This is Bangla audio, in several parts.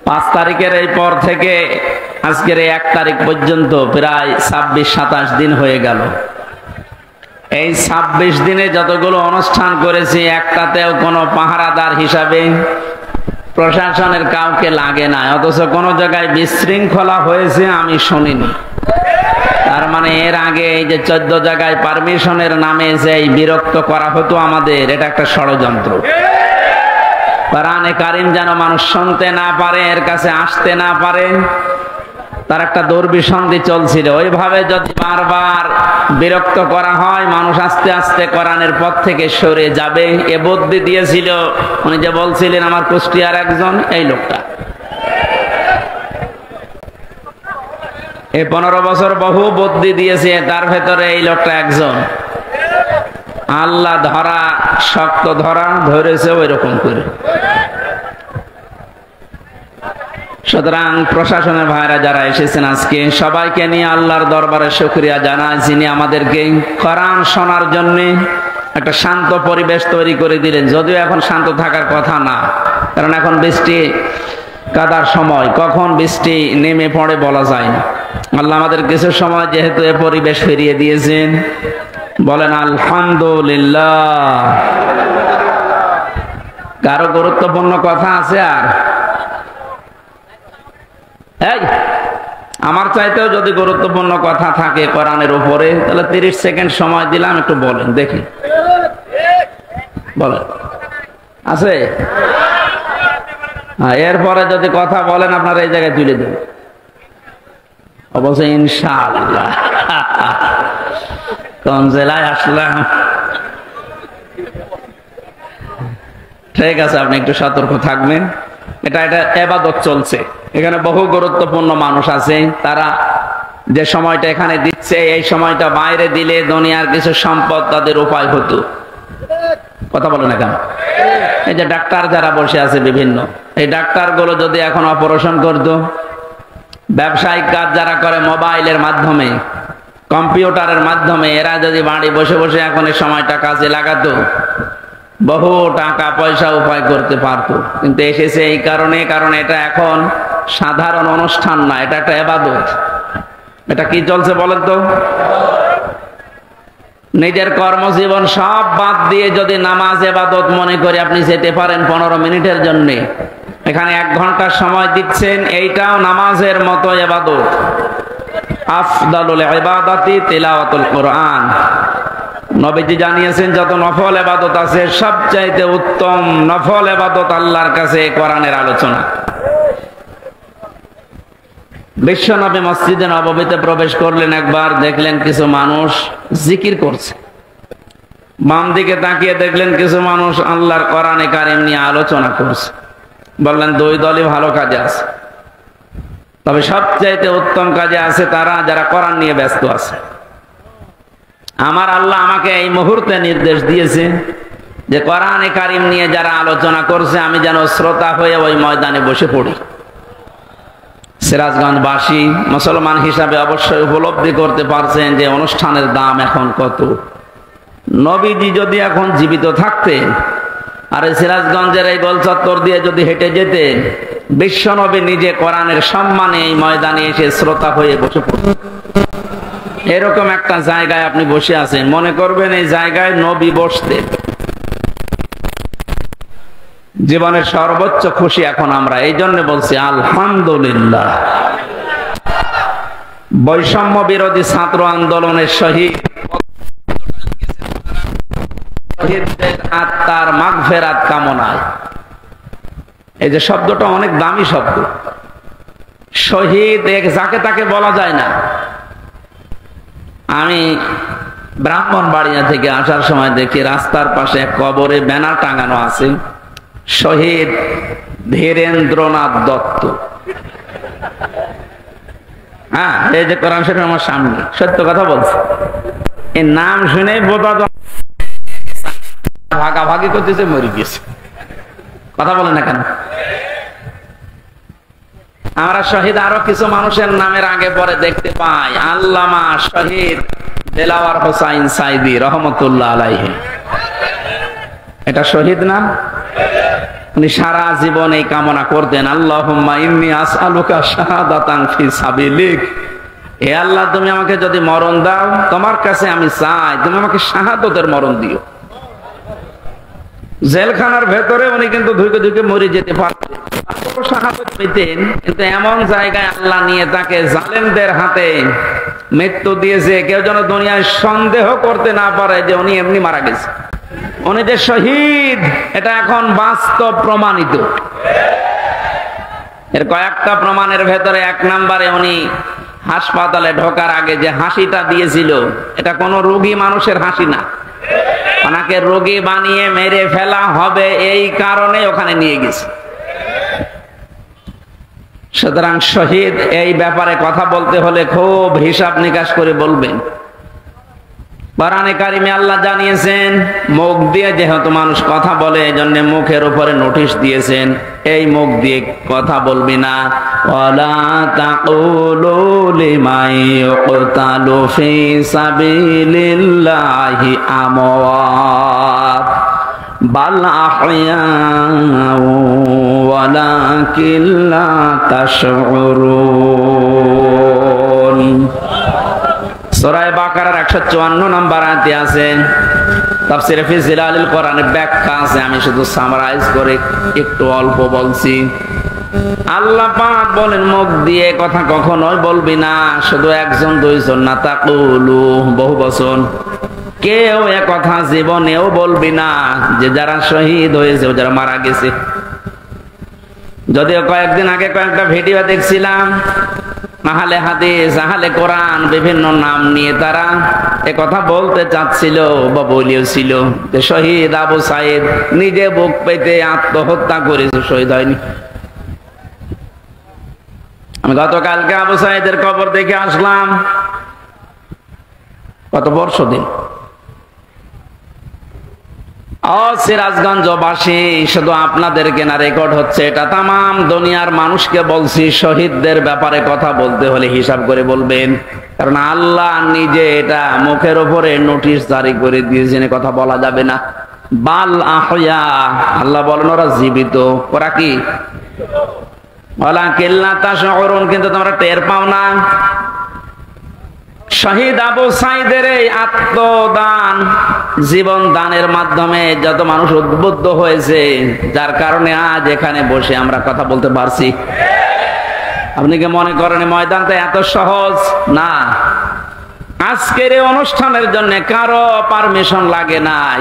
5 তারিখের এই পর থেকে আজকের এই 1 তারিখ পর্যন্ত প্রায় 26-27 দিন হয়ে গেল। এই 26 দিনে যতগুলো অনুষ্ঠান করেছি একটাতেও কোনো পাহারাদার হিসাবে প্রশাসনের কাউকে লাগে না, অথচ কোনো জায়গায় বিশৃঙ্খলা হয়েছে আমি শুনিনি। তার মানে এর আগে এই যে 14 জায়গায় পারমিশনের নামে যে বিরক্ত করা হতো আমাদের, এটা একটা ষড়যন্ত্র। কোরআনে কারীম যেন মানুষ শুনতে না পারে, এর কাছে আসতে না পারে, তার একটা দুর্বিসন্ধি চলছিল। ওইভাবে যদি বারবার বিরক্ত করা হয়, মানুষ আস্তে আস্তে কোরআনের পথ থেকে সরে যাবে। এ বুদ্ধি দিয়েছিল উনি যে বলছিলেন আমার কুষ্টিয়ার একজন, এই লোকটা। এই 15 বছর বহু বুদ্ধি দিয়েছে, তার ভেতরে এই লোকটা একজন। আল্লাহ ধরা শক্ত ধরা ধরেছে ওই রকম করে। সুতরাং প্রশাসনের ভাইরা যারা এসেছেন আজকে, সবাইকে নিয়ে আল্লাহর দরবারে শুকরিয়া জানাই, যিনি আমাদেরকে কোরআন শোনার জন্য একটা শান্ত পরিবেশ তৈরি করে দিলেন। যদিও এখন শান্ত থাকার কথা না, কারণ এখন বৃষ্টি কাদার সময়, কখন বৃষ্টি নেমে পড়ে বলা যায় না। আল্লাহ আমাদের কিছু সময় যেহেতু এ পরিবেশ ফিরিয়ে দিয়েছেন, বলেন আলহামদুলিল্লাহ। কারো গুরুত্বপূর্ণ কথা আছে? আর এই আমার চাইতেও যদি গুরুত্বপূর্ণ কথা থাকে কোরআনের উপরে, তাহলে 30 সেকেন্ড সময় দিলাম, একটু বলেন দেখি। বলেন, আছে? এরপরে যদি কথা বলেন আপনারা এই জায়গায় তুলে দেবেন অবশ্যই ইনশাআল্লাহ। কোন জেলায় আসলাম? ঠিক আছে, আপনি একটু সতর্ক থাকবেন। এটা ইবাদত চলছে, এখানে বহু গুরুত্বপূর্ণ মানুষ আছে। তারা যে সময়টা এখানে দিচ্ছে, এই সময়টা বাইরে দিলে দুনিয়ার কিছু সম্পদ তাদের উপায় হতো। কথা বলে না কেন? এই যে ডাক্তার যারা বসে আছে বিভিন্ন, এই ডাক্তারগুলো যদি এখন অপারেশন করতো, ব্যবসায়িক কাজ যারা করে মোবাইলের মাধ্যমে, কম্পিউটারের মাধ্যমে, এরা যদি বাড়ি বসে বসে এখন এই সময়টা কাজে লাগাতো, বহু টাকা পয়সা উপায় করতে পারতো। কিন্তু এসেছে এই কারণে, কারণ এটা এখন সাধারণ অনুষ্ঠান না, এটা একটা ইবাদত। এটা কি চলছে বলেন তো? নিজের কর্মজীবন সব বাদ দিয়ে যদি নামাজ ইবাদত মনে করে আপনি যেতে পারেন 15 মিনিটের জন্য, এখানে 1 ঘন্টা সময় দিচ্ছেন, এইটাও নামাজের মতো ইবাদত। আফদালুল ইবাদাতি তিলাওয়াতুল কোরআন। নবীজি জানিয়েছেন যত নফল ইবাদত আছে, সবচাইতে উত্তম নফল ইবাদত আল্লাহর কাছে কোরআনের আলোচনা। বিশ্বনবী মসজিদে নববীতে প্রবেশ করলেন, একবার দেখলেন কিছু মানুষ জিকির করছে। বাম দিকে তাকিয়ে দেখলেন কিছু মানুষ আল্লাহর কোরআনে কারীম নিয়ে আলোচনা করছে। বললেন 2 দলই ভালো কাজে আছে, তবে সবচাইতে উত্তম কাজে আছে তারা যারা কোরআন নিয়ে ব্যস্ত আছে। আমার আল্লাহ আমাকে এই মুহূর্তে নির্দেশ দিয়েছে যে কোরআনে কারীম নিয়ে যারা আলোচনা করছে, আমি যেন শ্রোতা হয়ে ওই ময়দানে বসে পড়ি। সিরাজগঞ্জবাসী মুসলমান হিসাবে অবশ্যই উপলব্ধি করতে পারছেন যে অনুষ্ঠানের দাম এখন কত। নবীজি যদি এখন জীবিত থাকতেন আর সিরাজগঞ্জের এই গোল চত্বর দিয়ে যদি হেঁটে যেতেন, বিশ্বনবী নিজে কোরআনের সম্মানে এই ময়দানে এসে শ্রোতা হয়ে বসে পড়তেন। এরকম একটা জায়গায় আপনি বসে আছেন, মনে করবেন এই জায়গায় নবী বসতেন। জীবনের সর্বোচ্চ খুশি এখন আমরা, এই জন্য বলছি আলহামদুলিল্লাহ। বৈষম্য বিরোধী ছাত্র আন্দোলনের শহীদদের আত্মার মাগফিরাত কামনায়, এই যে শব্দটা অনেক দামি শব্দ। শহীদ যাকে তাকে বলা যায় না। আমি ব্রাহ্মণবাড়িয়া থেকে আসার সময় দেখি রাস্তার পাশে এক কবরে ব্যানার টাঙানো আছে, শহীদ ধীরেন্দ্রনাথ দত্ত। হ্যাঁ, এই যে কোরআন শরীফ আমার সামনে, সত্য কথা বলছে। এই নাম শুনে বোধা ভাগাভাগি করতেছে, মরে গেছে। কথা বলে না কেন? আমরা শহীদ আরো কিছু মানুষের নামের আগে পরে দেখতে পাই। আল্লামা শহীদ দেলাওয়ার হোসাইন সাইদি রহমতুল্লাহ আলাইহি, এটা শহীদ নাম। উনি সারা জীবন এই কামনা করতেন, আল্লাহুম্মা ইন্নী আসআলুকা শাহাদাতান ফি সাবিলিক, হে আল্লাহ তুমি আমাকে যদি মরণ দাও তোমার কাছে আমি চাই তুমি আমাকে শাহাদাতের মরণ দিও। জেলখানার ভেতরে উনি কিন্তু ধুকে ধুকে মরে যেতে পারতেন, শাহাদাত পেতেন, কিন্তু এমন জায়গায় আল্লাহ নিয়ে তাকে জালেমদের হাতে মৃত্যু দিয়েছে, কেউ যেন দুনিয়ায় সন্দেহ করতে না পারে যে উনি এমনি মারা গেছে। উনি যে শহীদ এটা এখন বাস্তব প্রমাণিত। এর কয়েকটা প্রমাণের ভেতরে এক নম্বরে উনি হাসপাতালে ঢোকার আগে যে হাসিটা দিয়েছিল এটা কোনো রোগী মানুষের হাসি না, ওনাকে রোগী বানিয়ে মেরে ফেলা হবে এই কারণে ওখানে নিয়ে গেছে। সুতরাং শহীদ এই ব্যাপারে কথা বলতে হলে খুব হিসাব নিকাশ করে বলবেন। কোরআনে কারিমে আল্লাহ জানিয়েছেন মুখ দিয়ে যেহেতু মানুষ কথা বলে এজন্য মুখের উপরে নোটিশ দিয়েছেন, এই মুখ দিয়ে কথা বলবি না। ওয়ালা তাকুলু লিমান ইউকতালু ফি সাবিলিল্লাহি আমওয়াত বাল আহইয়াউ ওয়ালাকিন লা তাশউরুন। সূরা বাকারার 154 নম্বর আয়াতে আছে, তাফসীরে ফি জিলালিল কোরআনের ব্যাখ্যা আছে, আমি শুধু সামারাইজ করে একটু অল্প বলছি। আল্লাহ পাক বলেন মুখ দিয়ে কথা কখনোই বলবি না, শুধু একজন দুইজন না, তাকুলু বহু বচন, কেউ এ কথা জীবনেও বলবি না যে যারা শহীদ হয়েছে যারা মারা গেছে। যদিও কয়েকদিন আগে কয়েকটা ভিডিও দেখছিলাম, আহলে হাদিস আহলে কোরআন বিভিন্ন নাম নিয়ে তারা এ কথা বলতে চাচ্ছিল বা বলিয়েছিল যে শহীদ আবু সাইদ নিজে বুক পেতে আত্মহত্যা করেছে, শহীদ হয়নি। আমি গতকালকে আবু সাইদের কবর দেখে আসলাম, কত বর্ষ দিন। সিরাজগঞ্জবাসী শুধু আপনাদেরকে না, রেকর্ড হচ্ছে এটা, তামাম দুনিয়ার মানুষকে বলছি শহীদদের ব্যাপারে কথা বলতে হলে হিসাব করে বলবেন, কারণ আল্লাহ নিজে এটা মুখের উপরে নোটিশ জারি করে দিয়েছেন, কথা বলা যাবে না। বাল আহইয়া, আল্লাহ বলেন ওরা জীবিত, ওরা কি ওয়ালাকিন লা তাশউরুন, কিন্তু তোমরা টের পাও না। শহীদ আবু সাইদের এই আত্মদান জীবন দানের মাধ্যমে যত মানুষ উদ্বুদ্ধ হয়েছে, যার কারণে আজ এখানে বসে আমরা কথা বলতে পারছি। আপনি কি মনে করেন ময়দানটা এত সহজ না? আজকের এই অনুষ্ঠানের জন্য কারো পারমিশন লাগে নাই,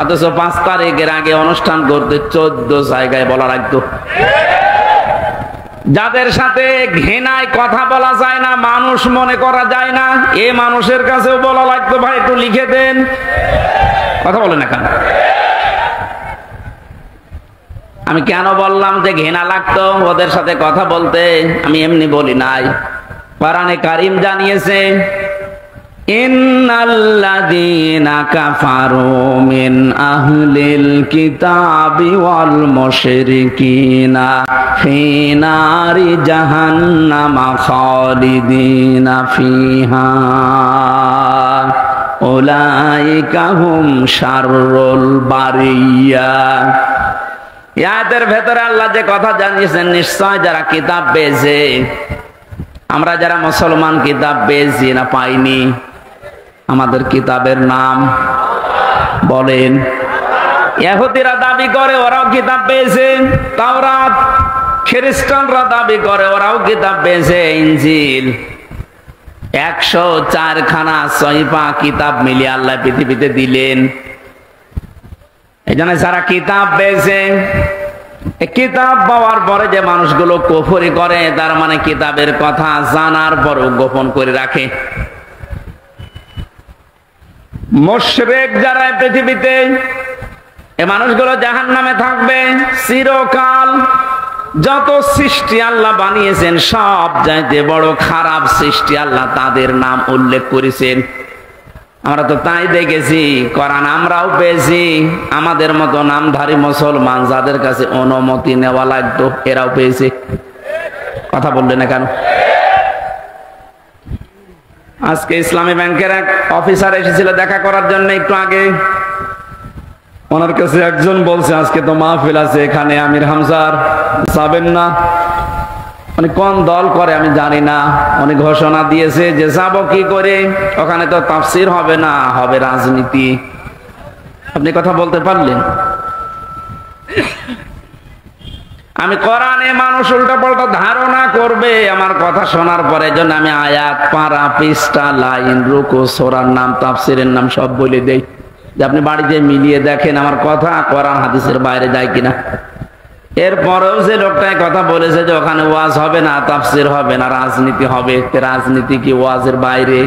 অথচ 5 তারিখের আগে অনুষ্ঠান করতে 14 জায়গায় বলা লাগতো। যাদের সাথে ঘৃণায় কথা বলা যায় না, মানুষ মনে করা যায় না, এ মানুষের কাছেও বলা লাগতো ভাই একটু লিখে দেন। কথা বলে না কেন? আমি কেন বললাম যে ঘৃণা লাগতো ওদের সাথে কথা বলতে? আমি এমনি বলি নাই, কোরআনে কারীম জানিয়েছে ইন্নাল্লাযীনা কাফারু মিন আহলিল কিতাবি ওয়াল মুশরিকিনা ফি নারি জাহান্নামা খালিদিনা ফিহা উলাইকা হুম শাররুল বারিয়া। আয়াতের ভেতরে আল্লাহ যে কথা জানিয়েছেন, নিশ্চয় যারা কিতাব পেয়েছে, আমরা যারা মুসলমান কিতাব পেয়েছি না পাইনি, আমাদের কিতাবের নাম বলেন। ইহুদিরা দাবি করে ওরাও কিতাব পেয়েছে তাওরাত, খ্রিস্টানরা দাবি করে ওরাও কিতাব পেয়েছে ইনজিল। 104 খানা সহিফা কিতাব মিলিয়ে আল্লাহ পৃথিবীতে দিলেন। এই জন্য যারা কিতাব পেয়েছে, কিতাব পাওয়ার পরে যে মানুষগুলো কুফরি করে, তার মানে কিতাবের কথা জানার পরও গোপন করে রাখে। মুশরিক যারা পৃথিবীতে, এই মানুষগুলো জাহান্নামে থাকবে চিরকাল। যত সৃষ্টি আল্লাহ বানিয়েছেন সব চাইতে বড় খারাপ সৃষ্টি আল্লাহ তাদের নাম উল্লেখ করেছেন। আমরা তো তাই দেখেছি, কোরআন আমরাও পেয়েছি, আমাদের মতো নামধারী মুসলমান যাদের কাছে অনুমতি নেওয়া লাগতো এরাও পেয়েছে। কথা বললেন না কেন? আজকে ইসলামী ব্যাংকের এক অফিসার এসেছিল দেখা করার জন্য একটু আগে। ওনার কাছে একজন বলছে আজকে তো মাহফিল আছে এখানে আমির হামজার, যাবেন না? মানে কোন দল করে আমি জানি না, উনি ঘোষণা দিয়েছে যে যাবো কি করে, ওখানে তো তাফসীর হবে না, হবে রাজনীতি। আপনি কথা বলতে পারলেন? আমি কোরআনে মানুষ উল্টা পাল্টা ধারণা করবে আমার কথা শোনার পরে, জন্য আমি আয়াত, পারা, পৃষ্ঠা, লাইন, রুকু, সূরার নাম, তাফসীরের নাম সব বলে দেই, যে আপনি বাড়িতে মিলিয়ে দেখেন আমার কথা কোরআন হাদিসের বাইরে যায় কিনা। এরপরেও যে লোকটাই কথা বলেছে যে ওখানে ওয়াজ হবে না, তাফসীর হবে না, রাজনীতি হবে, রাজনীতি কি ওয়াজের বাইরে?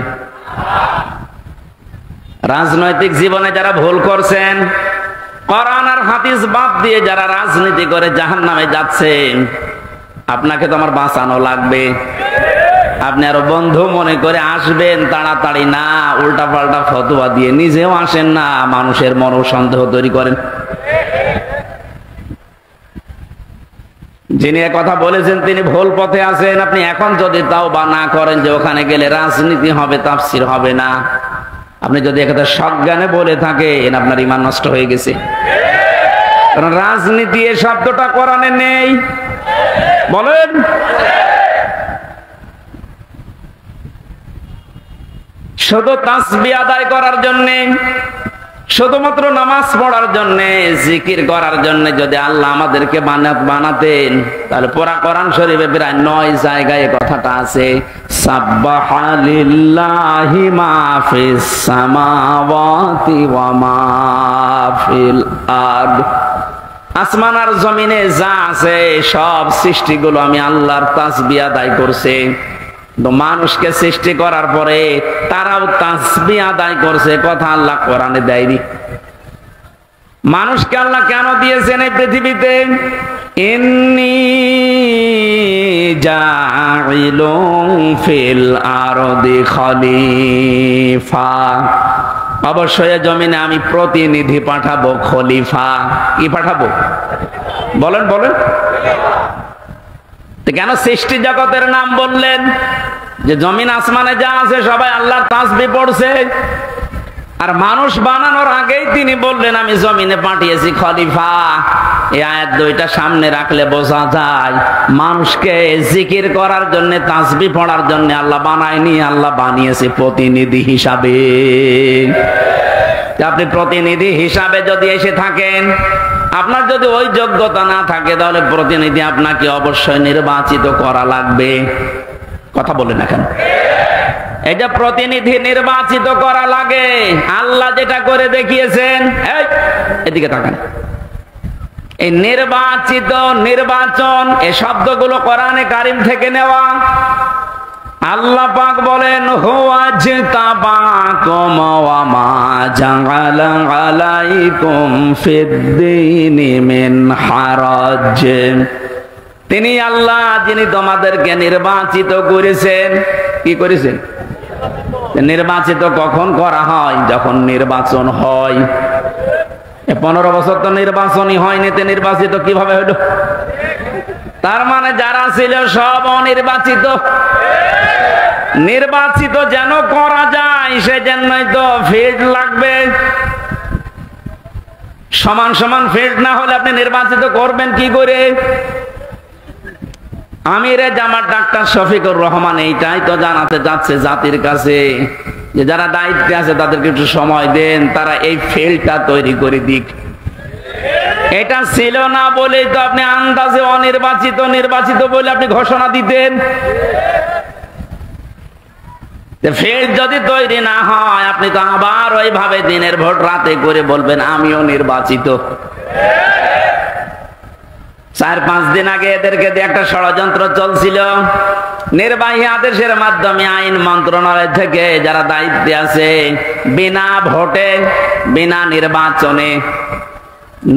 রাজনৈতিক জীবনে যারা ভুল করছেন, কোরআন আর হাদিস বাদ দিয়ে যারা রাজনীতি করে জাহান্নামে যাচ্ছেন, আপনাকে তো আমার বাঁচানো লাগবে। আপনি আরো বন্ধু মনে করে আসবেন তাড়াতাড়ি না, উল্টা পাল্টা ফতোয়া দিয়ে নিজেও আসেন না, মানুষের মনোসন্দেহ তৈরি করেন। যিনি কথা বলেছেন তিনি ভুল পথে আছেন। আপনি এখন যদি তাওবা না করেন যে ওখানে গেলে রাজনীতি হবে, তাফসীর হবে না, আপনি যদি একটা সজ্ঞানে বলে থাকেন, আপনার ঈমান নষ্ট হয়ে গেছে। কারণ রাজনীতি এই শব্দটা কোরআনে নেই। বলেন, শুধু তাসবিহ আদায় করার জন্য, শুধুমাত্র নামাজ পড়ার জন্য, জিকির করার জন্য যদি আল্লাহ আমাদেরকে বানাতেন, তাহলে পুরা কোরআন শরীফে প্রায় 9 জায়গায় এই কথাটা আছে, সাব্বাহা লিল্লাহি মা ফিস সামাওয়াতি ওয়া মা ফিল আরদ। আসমান আর জমিনে যা আছে সব সৃষ্টিগুলো আমি আল্লাহর তাসবিহ আদায় করছে। তো মানুষকে সৃষ্টি করার পরে তারাও তাসবিহ আদায় করছে, কথা আল্লাহ কোরআনে দেয়নি। মানুষকে আল্লাহ কেন দিয়েছেন এই পৃথিবীতে? ইন্নী জাইলুন ফিল আরদি খলিফা, অবশ্যই জমিনে আমি প্রতিনিধি পাঠাবো, খলিফা। কি পাঠাবো? বলেন বলেন। কেন সৃষ্টি জগতের নাম বললেন? যে জমিন আসমানে যা আছে সবাই আল্লাহর তাসবিহ পড়ছে, আর মানুষ বানানোর আগেই তিনি বললেন আমি জমিনে পাঠিয়েছি খলিফা। এই আয়াত দুইটা সামনে রাখলে বোঝা যায় মানুষকে জিকির করার জন্য, তাসবিহ পড়ার জন্য আল্লাহ বানায়নি, আল্লাহ বানিয়েছে প্রতিনিধি হিসাবে। আপনি প্রতিনিধি হিসাবে যদি এসে থাকেন, আপনার যদি ওই যোগ্যতা না থাকে, তাহলে প্রতিনিধি আপনাকে অবশ্যই নির্বাচিত করা লাগবে। কথা বলেন না কেন? এই যে প্রতিনিধি নির্বাচিত করা লাগে, আল্লাহ যেটা করে দেখিয়েছেন, এদিকে তাকান, এই নির্বাচিত, নির্বাচন, এই শব্দগুলো কোরআনে কারিম থেকে নেওয়া। আল্লাহ পাক বলেন, হুয়াজতাবাকুম ওয়া মা জাআলা আলাইকুম ফিদ-দীনি মিন হারাজ। তিনি আল্লাহ যিনি তোমাদেরকে নির্বাচিত করেছেন। কি করেছেন? নির্বাচিত কখন করা হয়? যখন নির্বাচন হয়। 15 বছর তো নির্বাচনই হয়নি, তে নির্বাচিত কিভাবে হলো? তার মানে যারা ছিল সব অনির্বাচিত। নির্বাচিত যেন করা যায় সেজন্যই তো ফিল্ড লাগবে। সমান সমান ফিল্ড না হলে আপনি নির্বাচিত করবেন কি করে? আমিরে জামাত ডাক্তার শফিকুর রহমান এইটাই তো জানাতে যাচ্ছে জাতির কাছে, যে যারা দায়িত্বে আছে তাদেরকে একটু সময় দেন, তারা এই ফিল্ডটা তৈরি করে দিক। এটা ছিল না বলেই তো আপনি আন্দাজে অনির্বাচিত, নির্বাচিত বলে আপনি ঘোষণা দিতেন। ফিল্ড যদি তৈরি না হয়, আপনি তো আবার ওইভাবে দিনের ভোট রাতে করে বলবেন আমিও নির্বাচিত। 4-5 দিন আগে এদেরকে দিয়ে একটা ষড়যন্ত্র চলছিল। নির্বাহী আদেশের মাধ্যমে আইন মন্ত্রণালয় থেকে যারা দায়িত্বে আছে, বিনা ভোটে, বিনা নির্বাচনে,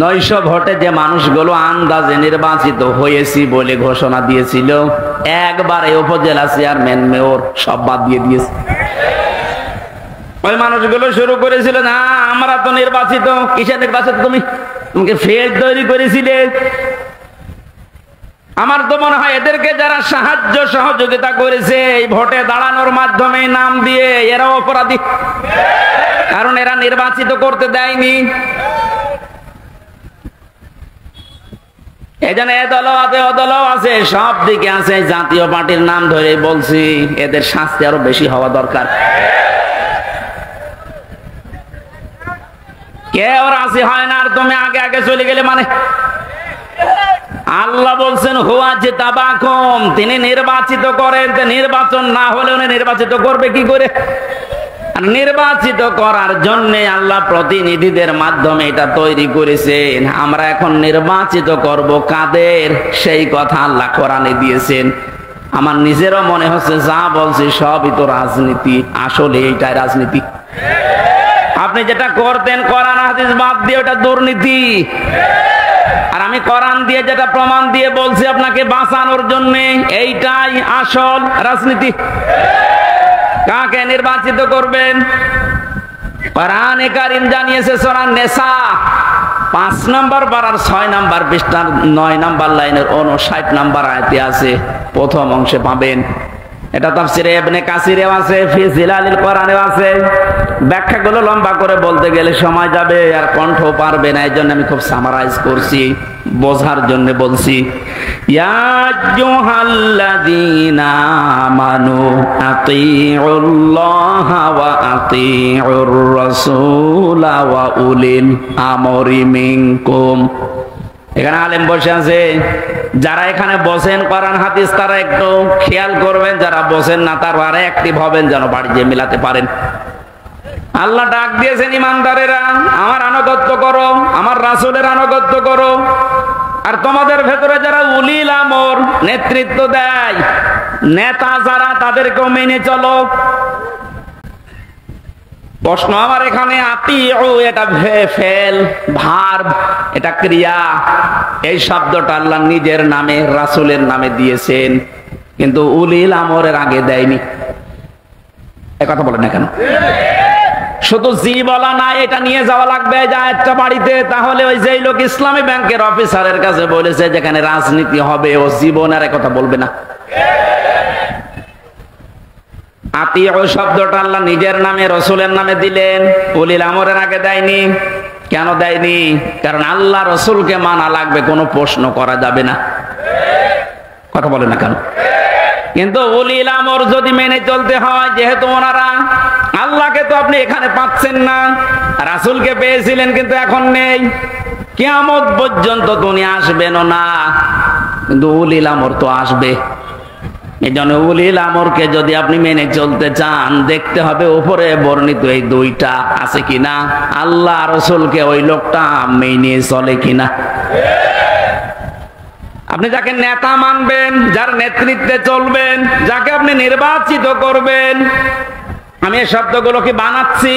900 ভোটে যে মানুষগুলো আন্দাজে নির্বাচিত হয়েছি বলে ঘোষণা দিয়েছিল, একবারে উপজেলা চেয়ারম্যান, মেয়র সব বাদ দিয়ে দিয়েছে। ওই মানুষগুলো শুরু করেছিল, না আমরা তো নির্বাচিত। কিসের নির্বাচিত? তুমি ফেজ তৈরি করেছিলে। আমার তো মনে হয় এদেরকে যারা সাহায্য সহযোগিতা করেছে এই ভোটে দাঁড়ানোর মাধ্যমে নাম দিয়ে, এরা অপরাধী। কারণ এরা নির্বাচিত করতে দেয়নি। এই জন্য এ দলও আছে ও দলও আছে, সব দিকে আছে। জাতীয় পার্টির নাম ধরে বলছি, এদের শাস্তি আরো বেশি হওয়া দরকার। কেউ রাজি হয় না, আর তুমি আগে আগে চলে গেলে মানে। আল্লাহ বলছেন হুয়া জিতাবাকুম, তিনি নির্বাচিত করেন। নির্বাচন না হলে উনি নির্বাচিত করবে কি করে? নির্বাচিত করার জন্য আল্লাহ প্রতিনিধিদের মাধ্যমে এটা তৈরি করেছেন। আমরা এখন নির্বাচিত করব কাদের, সেই কথা আল্লাহ কোরআনে দিয়েছেন। আমার নিজেরও মনে হচ্ছে যা বলছি সবই তো রাজনীতি, আসলে এইটাই রাজনীতি। আপনি যেটা করতেন কোরআন হাদিস বাদ দিয়ে, ওটা দুর্নীতি। আর আমি কোরআন দিয়ে যেটা প্রমাণ দিয়ে বলছি আপনাকে বাঁচানোর জন্য, এইটাই আসল রাজনীতি। কাকে নির্বাচিত করবেন? কোরআনে কারীম জানিয়েছে সূরা নিসা 5 নম্বর পারার 6 নম্বর পৃষ্ঠার 9 নম্বর লাইনের 59 নম্বর আয়াতে আছে, প্রথম অংশে পাবেন। এটা তাফসিরে ইবনে কাসিরেও আছে, ফি জিলালিল কোরআনেও আছে। ব্যাখ্যাগুলো লম্বা করে বলতে গেলে সময় যাবে, আর কণ্ঠ পারবে না। এইজন্য আমি খুব সামারাইজ করছি, বোঝার জন্য বলছি। ইয়া আইয়ুহাল্লাযীনা আমানু আতিউল্লাহা ওয়া আতিউর রাসূলা ওয়া উলিল আমরি মিনকুম। এখানে আলেম বসে আছে, যারা এখানে বসেন কোরআন হাদিস তারা একটু খেয়াল করবেন, যারা বসেন না তারা আর অ্যাক্টিভ হবেন, যেন বাড়ি যেয়ে মিলাতে পারেন। আল্লাহ ডাক দিয়েছেন ইমানদারেরা, আমার আনুগত্য করো, আমার রাসূলের আনুগত্য করো। আর তোমাদের ভেতরে যারা উলিল আমর, নেতৃত্ব দেয়, নেতা যারা, তাদেরকেও মেনে চলো। প্রশ্ন আমার এখানে, আতিউ এটা ফেল, ভার্ব, এটা ক্রিয়া। এই শব্দটা আল্লাহ নিজের নামে রাসূলের নামে দিয়েছেন, কিন্তু উলিল আমরের আগে দেয়নি। এ কথা বলেন না কেন? শুধু জি বলা না, এটা নিয়ে যাওয়া লাগবে যা একটা বাড়িতে। তাহলে ওই যে লোক ইসলামী ব্যাংকের অফিসারের কাছে বলেছে যেখানে রাজনীতি হবে, ও জীবনের কথা বলবে না। আতিউ শব্দটা আল্লাহ নিজের নামে রাসূলের নামে দিলেন, উলিল আমরের আগে দেয়নি। কেন দেয়নি? কারণ আল্লাহ রাসূলকে মানা লাগবে, কোনো প্রশ্ন করা যাবে না। কথা বলে না কেন? কিন্তু উলিল আমর যদি মেনে চলতে হয়, যেহেতু ওনারা, আল্লাহকে তো আপনি এখানে পাচ্ছেন না, রাসূলকে পেয়েছিলেন কিন্তু এখন নেই, কিয়ামত পর্যন্ত তিনি আসবেনও না, কিন্তু উলিল আমর তো আসবে। এই জন্য উলিল আমরকে যদি আপনি মেনে চলতে চান, দেখতে হবে উপরে বর্ণিত এই দুইটা আছে কিনা, আল্লাহ রাসূলকে ওই লোকটা মেনে চলে কিনা। আপনি যাকে নেতা মানবেন, যার নেতৃত্বে চলবেন, যাকে আপনি নির্বাচিত করবেন, আমি এই শব্দগুলো কি বানাচ্ছি?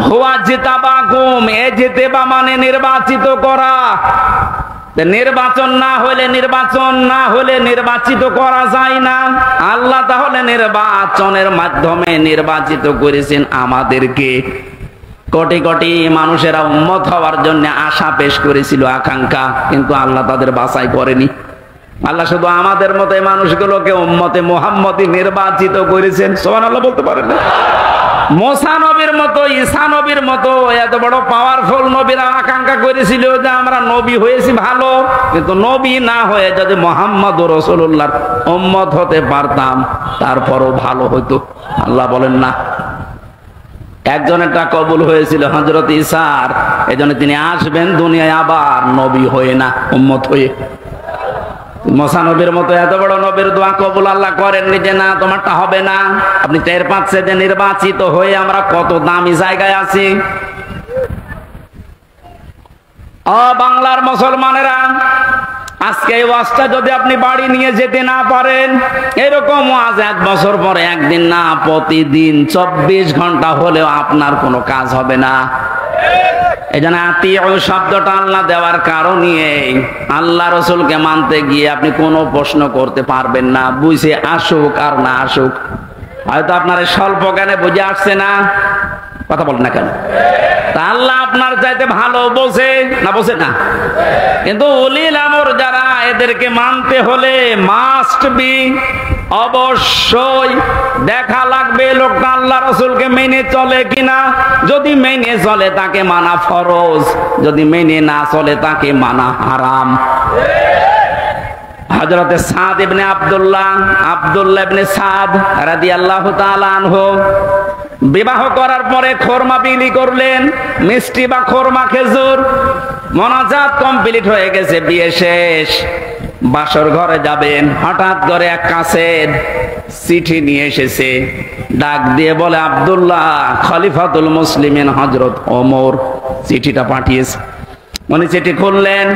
হুয়া জিতাবাকুম, এ জিতেবা মানে নির্বাচিত করা। নির্বাচন না হলে নির্বাচিত করা যায় না। আল্লাহ তাহলে নির্বাচনের মাধ্যমে নির্বাচিত করেছেন আমাদেরকে। কোটি কোটি মানুষেরা উম্মত হওয়ার জন্য আশা পেশ করেছিল, আকাঙ্ক্ষা, কিন্তু আল্লাহ তাদের বাছাই করেনি। আল্লাহ শুধু আমাদের মতো মানুষগুলোকে উম্মতে মুহাম্মদী নির্বাচিত করেছেন। সুবহানাল্লাহ বলতে পারেন না? মুসা নবীর মতো, ঈসা নবীর মতো এত বড় পাওয়ারফুল নবীরা আকাঙ্ক্ষা করেছিল যে আমরা নবী হয়েছি ভালো, কিন্তু নবী না হয়ে যদি মুহাম্মদুর রাসূলুল্লাহর উম্মত হতে পারতাম তারপরও ভালো হতো। আল্লাহ বলেন না। একজনেরটা কবুল হয়েছিল হযরত ঈসার, এজন্য তিনি আসবেন দুনিয়ায় আবার নবী হয়ে না, উম্মত হয়ে। মুসা নবীর মতো এত বড় নবীর দোয়া কবুল আল্লাহ করেননি যে না তোমারটা হবে না। আপনি টের পাচ্ছেন যে নির্বাচিত হয়ে আমরা কত দামি জায়গায় আছি। বাংলার মুসলমানেরা, আজকে এই ওয়াজটা যদি আপনি বাড়ি নিয়ে যেতে না পারেন, এরকম ওয়াজ 1 বছর পরে একদিন না, প্রতিদিন 24 ঘন্টা হলেও আপনার কোনো কাজ হবে না। এই জন্য আতিউ শব্দটা আল্লাহ দেওয়ার কারণে আল্লাহ রাসূলকে মানতে গিয়ে আপনি কোনো প্রশ্ন করতে পারবেন না, বুঝে আসুক আর না আসুক। হয়তো আপনার স্বল্প জ্ঞানে বুঝে আসছে না, কথা বলেন না কেন? তা আল্লাহ আপনার চাইতে ভালো বোঝে না, বোঝে না? কিন্তু উলিল আমর যারা, এদেরকে মানতে হলে মাস্ট বি অবশ্যই দেখা লাগবে লোকটা আল্লাহ রাসূলকে মেনে চলে কিনা। যদি মেনে চলে তাকে মানা ফরজ, যদি মেনে না চলে তাকে মানা হারাম। হযরতে সাদ ইবনে আব্দুল্লাহ ইবনে সাদ রাদিয়াল্লাহু তাআলা আনহু বিবাহ করার পরে খোরমা বিলি করলেন, মিষ্টি বা খোরমা খেজুর। মোনাজাত কমপ্লিট হয়ে গেছে, বিয়ে শেষ, বাসর ঘরে যাবেন। হঠাৎ করে এক কাছের চিঠি নিয়ে এসেছে, ডাক দিয়ে বলে, আব্দুল্লাহ খলিফাতুল মুসলিমিন হযরত ওমর চিঠিটা পাঠিয়েছে। উনি চিঠি খুললেন,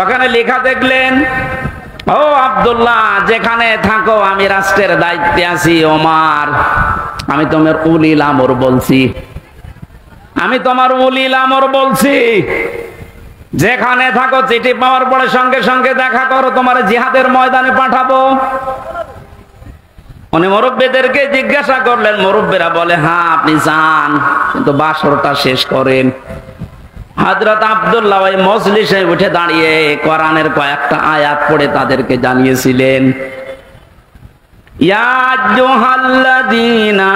ওখানে লেখা দেখলেন, ও আব্দুল্লাহ, যেখানে থাকো আমি রাষ্ট্রের দায়িত্বে আছি। ওমর, আমি তোমার উলিল আমর বলছি, আমি তোমার উলিল আমর বলছি, যেখানে থাকো চিঠি পাওয়ার পরে সঙ্গে সঙ্গে দেখা করো, তোমার জিহাদের ময়দানে পাঠাবো। উনি মুরব্বীদেরকে জিজ্ঞাসা করলেন, মুরব্বীরা বলে, হ্যাঁ আপনি যান, কিন্তু বাসরটা শেষ করেন। হযরত আব্দুল্লাহ ওই মজলিসে উঠে দাঁড়িয়ে কোরআনের কয়েকটা আয়াত পড়ে তাদেরকে জানিয়েছিলেন, ইয়া আইয়ুহাল্লাযীনা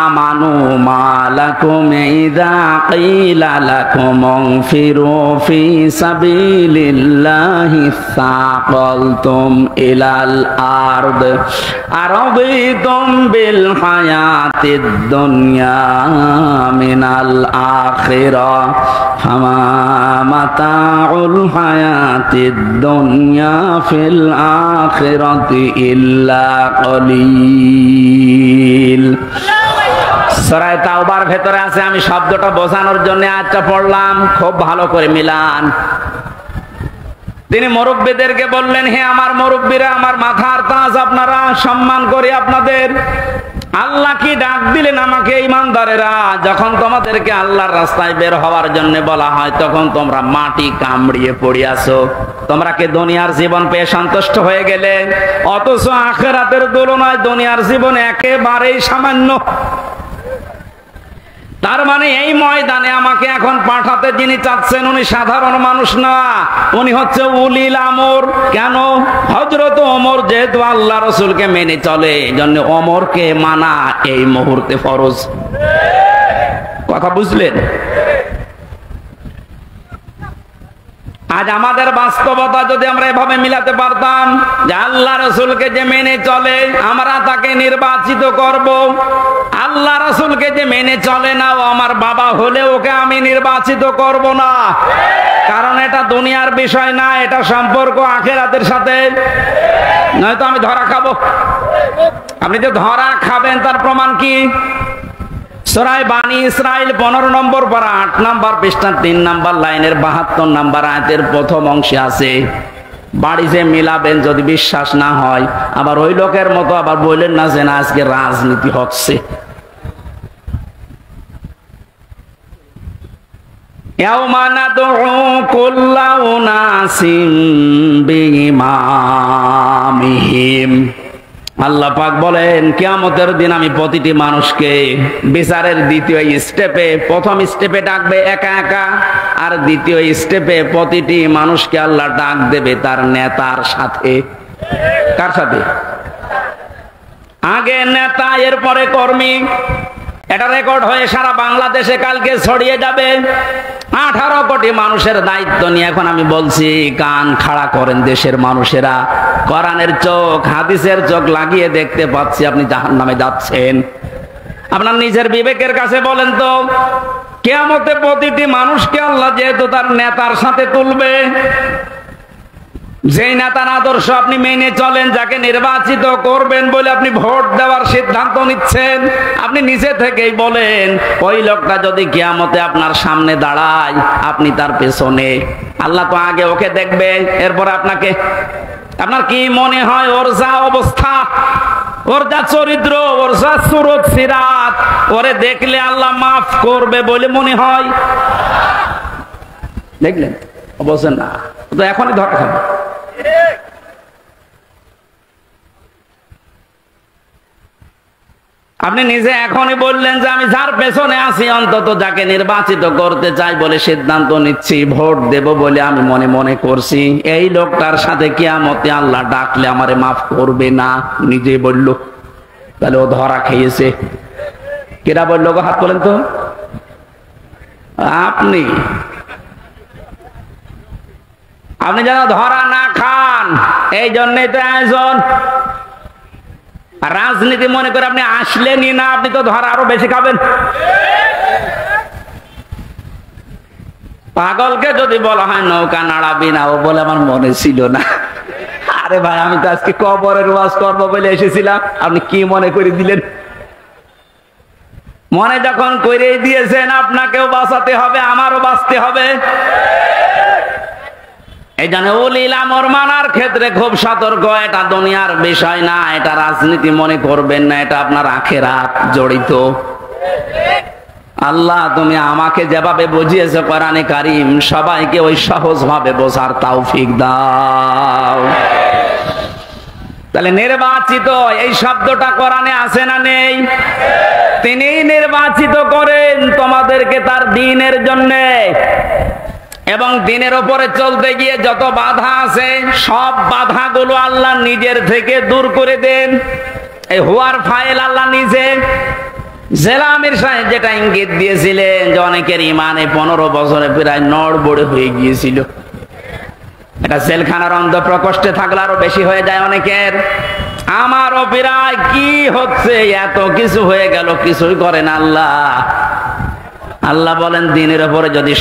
আমানু মা লাকুম ইযা ক্বিলা লাকুম ইনফিরু ফি সাবিলিল্লাহি সাকালতুম ইলাল আরদ আরাদিতুম বিল হায়াতিদ দুনিয়া মিনাল আখিরাহ ফামা মাতাউল হায়াতিদ দুনিয়া ফিল আখিরাতি ইল্লা কলিল। সূরা তাওবার ভেতরে আছে, আমি শব্দটা বোঝানোর জন্য আয়াতটা পড়লাম, খুব ভালো করে মিলান। তিনি মুরব্বীদেরকে বললেন, হে আমার মুরব্বীরা, আমার মাথার তাজ, আপনারা সম্মান করি আপনাদের। আল্লাহ কি ডাক দিলেন আমাকে, ঈমানদারেরা, যখন তোমাদেরকে আল্লাহর রাস্তায় বের হওয়ার জন্য বলা হয় তখন তোমরা মাটি কামড়িয়ে পড়ে আছো। তোমরা কি দুনিয়ার জীবন পেয়ে সন্তুষ্ট হয়ে গেলে? অথচ আখিরাতের তুলনায় দুনিয়ার জীবন একেবারেই সামান্য। তার মানে এই ময়দানে আমাকে এখন পাঠাতে যিনি চাচ্ছেন উনি সাধারণ মানুষ না, উনি হচ্ছে উলিল আমর। কেন? হযরত ওমর যেহেতু আল্লাহ রাসূলকে মেনে চলে, এজন্য ওমরকে মানা এই মুহূর্তে ফরজ। কথা বুঝলেন? আজ আমাদের বাস্তবতা যদি আমরা এভাবে মিলাতে পারতাম যে আল্লাহ রাসূলকে যে মেনে চলে আমরা তাকে নির্বাচিত করব, আল্লাহ রাসূলকে যে মেনে চলে না ও আমার বাবা হলে ওকে আমি নির্বাচিত করব না, কারণ এটা দুনিয়ার বিষয় না, এটা সম্পর্ক আখিরাতের সাথে। নয়তো আমি ধরা খাবো। আপনি যে ধরা খাবেন তার প্রমাণ কি? সূরা বানী ইসরাইল 15 নম্বর পারা 8 নম্বর পৃষ্ঠা 3 নম্বর লাইনের 72 নম্বর আয়াতের প্রথম অংশে আছে, বাড়িতে মিলাবেন যদি বিশ্বাস না হয়। আবার ওই লোকের মতো আবার বললেন না যে না আজকে রাজনীতি হচ্ছে। ইয়াউমা নাদউ কুল্লা উনাসিম বিইমামিহিম। আল্লাহ পাক বলেন কিয়ামতের দিন আমি প্রতিটি মানুষকে বিচারের দ্বিতীয় স্টেপে, প্রথম স্টেপে ডাকবে একা একা, আর দ্বিতীয় স্টেপে প্রতিটি মানুষকে আল্লাহ ডাক দেবে তার নেতার সাথে। কার সাথে? আগে নেতা, এরপরে কর্মী। এটা রেকর্ড হয়ে সারা বাংলাদেশে কালকে ছড়িয়ে যাবে। 18 কোটি মানুষের দায়িত্ব নিয়ে এখন আমি বলছি, কান খাড়া করেন দেশের মানুষেরা। কোরআনের চোখ, হাদিসের চোখ লাগিয়ে দেখতে পাচ্ছি আপনি জাহান্নামে যাচ্ছেন। আপনার নিজের বিবেকের কাছে বলেন তো, কিয়ামতে প্রতিটি মানুষকে আল্লাহ যেহেতু তার নেতার সাথে তুলবে, যেই নেতার আদর্শ আপনি মেনে চলেন, যাকে নির্বাচিত করবেন বলে আপনি ভোট দেওয়ার সিদ্ধান্ত নিচ্ছেন, আপনি নিজে থেকেই বলেন ওই লোকটা যদি কিয়ামতে আপনার সামনে দাঁড়ায় আপনি তার পেছনে। আল্লাহ তো আগে ওকে দেখবে, এরপর আপনাকে। আপনার কি মনে হয় ওর যা অবস্থা, ওর যা চরিত্র, ওর যা সুরত সিরাত, ওরে দেখলে আল্লাহ মাফ করবে বলে মনে হয়? দেখলেন? অবশ্যই না, তো এখনই ধরা খাবে। আপনি নিজে এখনই বললেন যে আমি যার পেছনে আছি, অন্তত যাকে নির্বাচিত করতে চাই বলে সিদ্ধান্ত নিচ্ছি, ভোট দেব বলে আমি মনে মনে করছি, এই লোকটার সাথে কিয়ামতে আল্লাহ ডাকলে আমারে মাফ করবে না, নিজে বলল। তাহলে ও ধরা খেয়েছে। কেরা বললো গো? হাত তোলেন তো। আপনি আপনি যেন ধরা না খান, এই জন্যই তো আয়োজন। রাজনীতি মনে করে আপনি আসলেনই না, আপনি তো ধরা আরো বেশি খাবেন। পাগলকে যদি বলা হয় নৌকা নাড়াবি না, ও বলে আমার মনে ছিল না। আরে ভাই, আমি তো আজকে কবরের ওয়াজ করবো বলে এসেছিলাম, আপনি কি মনে করে দিলেন? মনে যখন করেই দিয়েছেন, আপনাকেও বাঁচাতে হবে, আমারও বাঁচতে হবে। এই জন্য উলিল আমর মানার ক্ষেত্রে খুব সতর্ক। এটা দুনিয়ার বিষয় না, এটা রাজনীতি মনে করবেন না, এটা আপনার আখিরাত জড়িত। আল্লাহ, তুমি আমাকে যেভাবে বুঝিয়েছো কোরআনে কারীম, সবাইকে ওই সহজ ভাবে বোঝার তৌফিক দাও। তাহলে নির্বাচিত এই শব্দটা কোরআনে আছে না নেই? তিনি নির্বাচিত করেন তোমাদেরকে তার দ্বীনের জন্য, এবং দ্বীনের উপরে চলতে গিয়ে যত বাধা আছে সব বাধাগুলো আল্লাহ নিজের থেকে দূর করে দেন। এই হুয়ার ফাইল আল্লাহ নিজে। জেলামির সাহেব যেটা ইঙ্গিত দিয়েছিলেন যে অনেকের ইমানে 15 বছরে প্রায় নড়বড়ে হয়ে গিয়েছিল, এটা জেলখানার অন্ধ প্রকোষ্ঠে থাকলে আরো বেশি হয়ে যায় অনেকের। আমারও প্রায় কি হচ্ছে, এত কিছু হয়ে গেল, কিছুই করেন আল্লাহ। আল্লাহ বলেন দ্বীনের উপরে যদি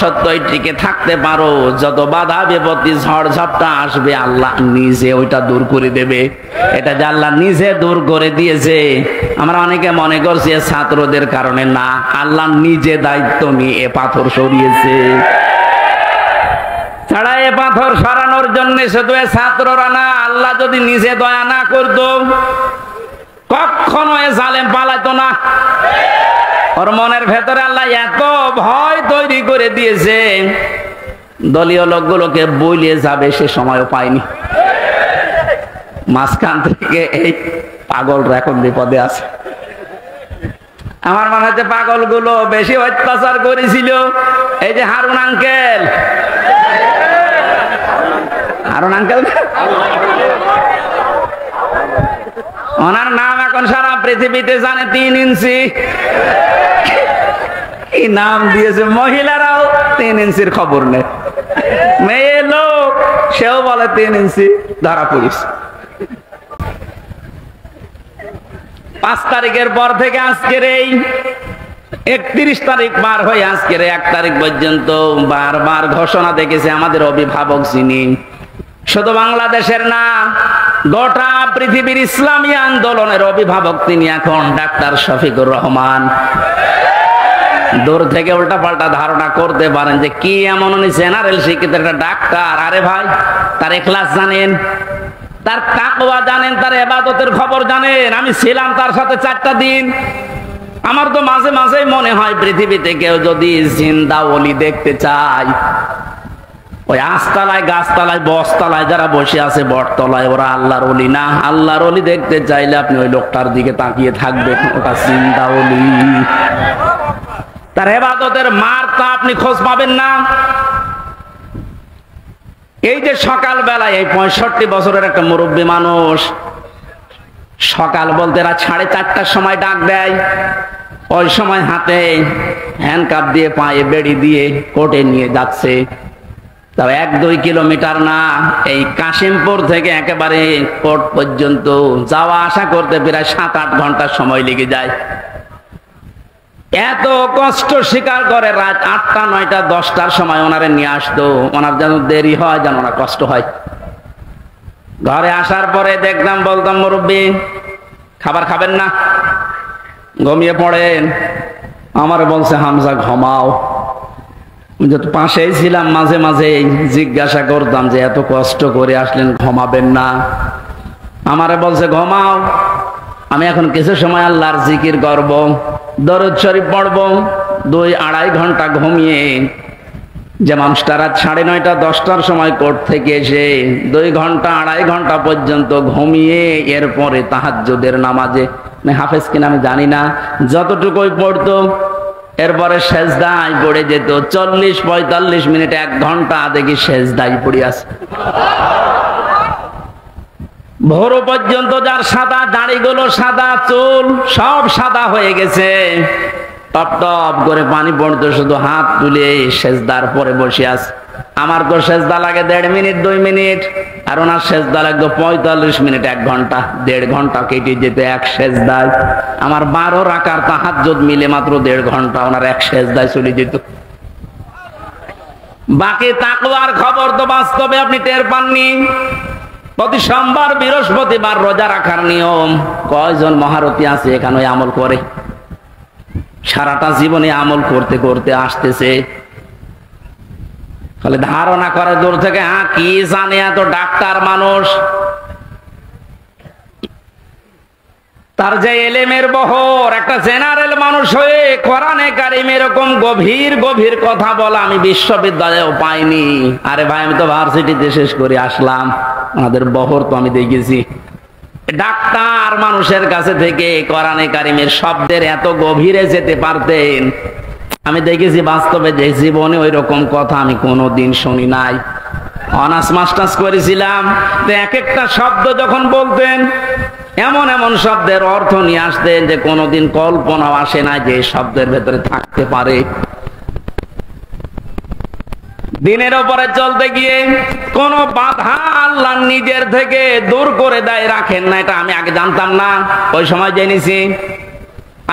সত্যই টিকে থাকতে পারো, যত বাধা বিপত্তি ঝড় ঝাপটা আসবে আল্লাহ নিজে ওইটা দূর করে দেবে। এটা যে আল্লাহ নিজে দূর করে দিয়েছে, আমরা অনেকে মনে করছি ছাত্রদের কারণে, না, আল্লাহ নিজে দায়িত্ব নিয়ে এ পাথর সরিয়েছে। ছাড়া এ পাথর সরানোর জন্য শুধু ছাত্ররা না, আল্লাহ যদি নিজে দয়া না করতো কখনো এ জালেম পালাইতো না। ওর মনের ভেতরে আল্লাহ এত ভয় তৈরি করে দিয়েছে, দলীয় লোকগুলোকে বলিয়ে যাবে সে সময়ও পায়নি। মাঝখান থেকে এই পাগলরা এখন বিপদে আছে। আমার মনে হচ্ছে পাগলগুলো বেশি অত্যাচার করেছিল এই যে হারুন আঙ্কেল। হারুন আঙ্কেল, ওনার নাম এখন সারা পৃথিবীতে জানে, 3 ইঞ্চি। কি নাম দিয়েছে, মহিলারাও 3 ইঞ্চির খবর নেই। মেয়ে লোক সেও বলে 3 ইঞ্চি, ধরা পড়িস। 5 তারিখের পর থেকে আজকের এই 31 তারিখ পার হয়ে আজকের 1 তারিখ পর্যন্ত বারবার ঘোষণা দেখেছে আমাদের অভিভাবক যিনি, শুধু বাংলাদেশের না, গোটা পৃথিবীর ইসলামী আন্দোলনের অভিভাবক তিনি এখন ডাক্তার শফিকুর রহমান। দূর থেকে উল্টা পাল্টা ধারণা করতে পারেন যে কি এমন উনি জেনারেল শিক্ষিত একটা ডাক্তার। আরে ভাই, তার ইখলাস জানেন, তার তাকওয়া জানেন, তার ইবাদতের খবর জানেন। আমি ছিলাম তার সাথে 4টা দিন। আমার তো মাঝে মাঝেই মনে হয় পৃথিবীতে কেউ যদি জিন্দা ওলি দেখতে চায়, ওই আস্তালায়, গাছতলায়, বসতলায় যারা বসে আছে বটতলায়, ওরা আল্লাহর ওলি না। আল্লাহর ওলি দেখতে চাইলে আপনি ওই লোকটার দিকে তাকিয়ে থাকবেন, ওটা জিন্দা ওলি। তার ইবাদতের মারটা আপনি খোঁজ পাবেন না। এই যে সকাল বেলায় এই 65 বছরের একটা মুরব্বী মানুষ, সকাল বলতে রাত 4:30টার সময় ডাক দেয়। ওই সময় হাতে হ্যান্ডকাপ দিয়ে, পায়ে বেড়ি দিয়ে কোর্টে নিয়ে যাচ্ছে। তবে 1-2 কিলোমিটার না, এই কাশিমপুর থেকে একেবারে কোর্ট পর্যন্ত যাওয়া আসা করতে প্রায় 7-8 ঘন্টা সময় লেগে যায়। এত কষ্ট স্বীকার করে রাত 8টা, 9টা, 10টার সময় ওনারে নিয়ে আসতো। ওনার যেন দেরি হয়, যেন ওনার কষ্ট হয়। ঘরে আসার পরে দেখতাম, বলতাম মুরব্বী খাবার খাবেন না, ঘুমিয়ে পড়েন। আমার বলছে হামজা ঘুমাও। যেহেতু পাশেই ছিলাম, মাঝে মাঝে জিজ্ঞাসা করতাম যে এত কষ্ট করে আসলেন, ঘুমাবেন না? আমারে বলছে ঘুমাও, আমি এখন কিছু সময় আল্লাহর জিকির করব, দরুদ শরীফ পড়ব। 2-2.5 ঘন্টা ঘুমিয়ে যে মানুষটা রাত 9:30 10টার সময় কোর্ট থেকে এসে 2 ঘন্টা 2.5 ঘন্টা পর্যন্ত ঘুমিয়ে এরপরে তাহাজ্জুদের নামাজে, হাফেজ কিনা আমি জানি না, যতটুকুই পড়তো এরপরে সেজদায় পড়ে যেত। 40-45 মিনিট 1 ঘন্টা দেখি সেজদায় পড়ে আছে। ভোর পর্যন্ত যার সাদা দাড়িগুলো সাদা, চুল সব সাদা হয়ে গেছে, টপ টপ করে পানি পড়তো, শুধু হাত তুলে সেজদার পরে বসে আছে। আমার তো সেজদা লাগে 1.5 মিনিট 2 মিনিট, আর ওনার সেজদা লাগতো 45 মিনিট 1 ঘন্টা, 1.5 ঘন্টা কেটে যেত এক সেজদায়। আমার 12 রাকাত তাহাজ্জুদ মিলে মাত্র 1.5 ঘন্টা ওনার এক সেজদায় চলে যেত। বাকি তাকওয়ার খবর তো বাস্তবে আপনি টের পাননি। প্রতি সোমবার বৃহস্পতিবার রোজা রাখার নিয়ম, কয়জন মহারথী আছে এখানে আমল করে? সারাটা জীবনে আমল করতে করতে আসতেছে, তাহলে ধারণা করে দূর থেকে, হ্যাঁ কি জানে এত ডাক্তার মানুষ, তার যে এলেমের বহর, একটা জেনারেল মানুষ হয়ে কোরআনে কারিম এরকম গভীর গভীর কথা বলা আমি বিশ্ববিদ্যালয়েও পাইনি। আরে ভাই, আমি তো ভার্সিটিতে শেষ করে আসলাম, আমাদের বহর তো আমি দেখেছি। ডাক্তার মানুষের কাছে থেকে কোরআনে কারিমের শব্দের এত গভীরে যেতে পারতেন আমি দেখেছি বাস্তবে, যে জীবনে ওই রকম কথা আমি কোনোদিন শুনি নাই। অনার্স মাস্টার্স করেছিলাম, তো এক একটা শব্দ যখন বলতেন এমন এমন শব্দের অর্থ নিয়ে আসতেন যে কোনোদিন কল্পনাও আসে না যে শব্দের ভেতরে থাকতে পারে। দিনের উপরে চলতে গিয়ে কোন বাধা আল্লাহ নিজের থেকে দূর করে দেয়, রাখেন না। এটা আমি আগে জানতাম না, ওই সময় জেনেছি।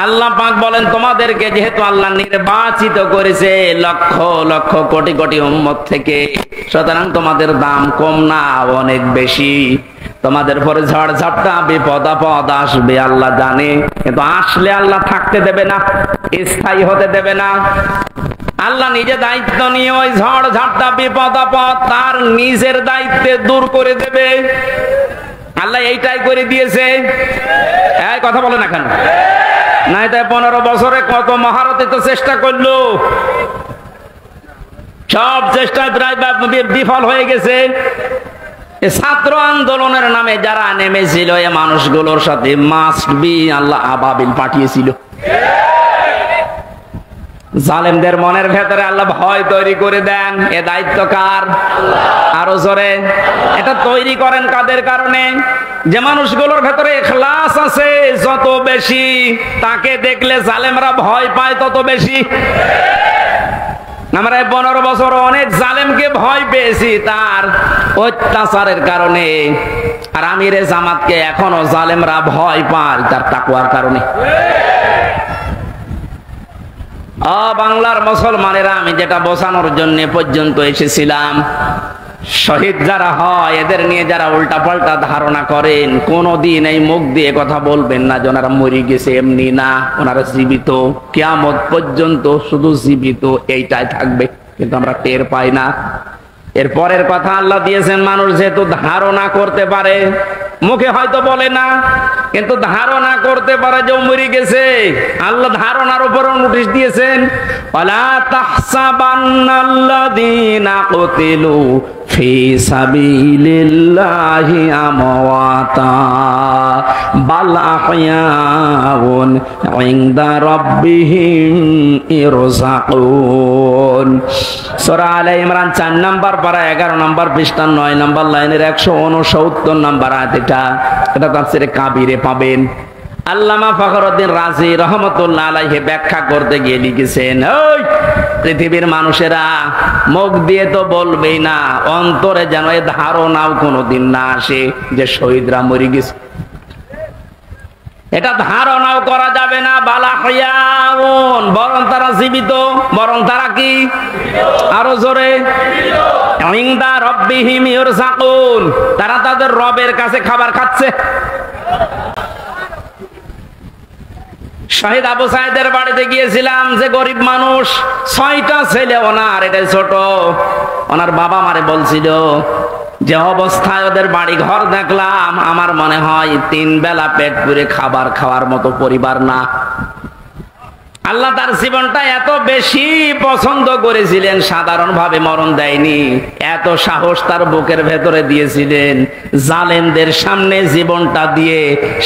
আল্লাহ পাক বলেন, তোমাদেরকে যেহেতু আল্লাহ নির্বাচিত করেছে লক্ষ লক্ষ কোটি কোটি উম্মত থেকে, সুতরাং তোমাদের দাম কম না, অনেক বেশি। তোমাদের পরে ঝড় ঝাপটা বিপদ আপদ আসবে আল্লাহ জানে, কিন্তু আসলে আল্লাহ থাকতে দেবে না, স্থায়ী হতে দেবে না। আল্লাহ নিজে দায়িত্ব নিয়ে ওই ঝড় ঝাপটা বিপদ আপদ তার নিজের দায়িত্বে দূর করে দেবে। আল্লাহ এইটাই করে দিয়েছে। এই কথা বলে না কেন? নাই তাই 15 বছরে কত মহারথী তো চেষ্টা করলো, সব চেষ্টায় প্রায় বিফল হয়ে গেছে। ছাত্র আন্দোলনের নামে যারা নেমেছিল এ মানুষগুলোর সাথে মাস্ট বি আল্লাহ আবাবিল পাঠিয়েছিল। জালেমদের মনের ভেতরে আল্লাহ ভয় তৈরি করে দেন। এ দায়িত্ব কার? আরো জোরে। এটা তৈরি করেন কাদের কারণে? যে মানুষগুলোর ভেতরে ইখলাস আছে যত বেশি, তাকে দেখলে জালেমরা ভয় পায় তত বেশি। আমরা 15 বছর অনেক জালেমকে ভয় পেয়েছি তার অত্যাচারের কারণে, আর আমিরে জামাতকে এখনো জালেমরা ভয় পায় তার তাকওয়ার কারণে। বাংলার মুসলমানেরা, আমি যেটা বোঝানোর জন্য পর্যন্ত এসেছিলাম, শহীদ যারা হয় এদের নিয়ে যারা উল্টা পাল্টা ধারণা করেন, কোনদিন এই মুখ দিয়ে কথা বলবেন না যে ওনারা মরে গেছে, এমনি না, ওনারা জীবিত, কিয়ামত পর্যন্ত শুধু জীবিত এইটাই থাকবে, কিন্তু আমরা টের পাই না। এর পরের কথা আল্লাহ দিয়েছেন, মানুষ যেহেতু ধারণা করতে পারে, মুখে হয়তো বলে না, কিন্তু ধারণা করতে পারে যে মরে গেছে। আল্লাহ ধারণার উপরও নোটিশ দিয়েছেন, ওয়ালা তাহসাবান্নাল্লাযীনা কুতিলু ফি সাবিলিল্লাহি আমওয়াতা বাল আহইয়াউন ইনদা রাব্বিহিম ইরযাকুন। সূরা আলে ইমরান 4 নম্বর পারা 11 নম্বর পৃষ্ঠা 9 নম্বর লাইনের 169 নম্বর আয়াত। এটা তাফসীরে কাবীরে পাবেন। আল্লামা ফখরুদ্দিন রাজি রহমাতুল্লাহ আলাইহি ব্যাখ্যা করতে গিয়ে লিখেছেন, ওই পৃথিবীর মানুষেরা মুখ দিয়ে তো বলবেই না, অন্তরে যেন এই ধারণাও কোনোদিন না আসে যে শহীদরা মরে গেছে। এটা ধারণাও করা যাবে না। বালাহিয়াউন, বরং তারা জীবিত, বরং তারা কি? আরো জোরে। ইনদা রাব্বিহিম ইরযাকুন, তারা তাদের রবের কাছে খাবার খাচ্ছে। শহীদ আবু সাইদের বাড়িতে গিয়েছিলাম, যে গরিব মানুষ, 6টা ছেলে ওনার, এটাই ছোট। ওনার বাবা মারে বলছিল যে অবস্থায় ওদের বাড়ি ঘর দেখলাম, আমার মনে হয় 3 বেলা পেট পুরে খাবার খাওয়ার মতো পরিবার না। আল্লাহ তার জীবনটা এত বেশি পছন্দ করেছিলেন, সাধারণভাবে মরণ দেয়নি, এত সাহস তার বুকের ভেতরে দিয়েছিলেন, জালেমদের সামনে জীবনটা দিয়ে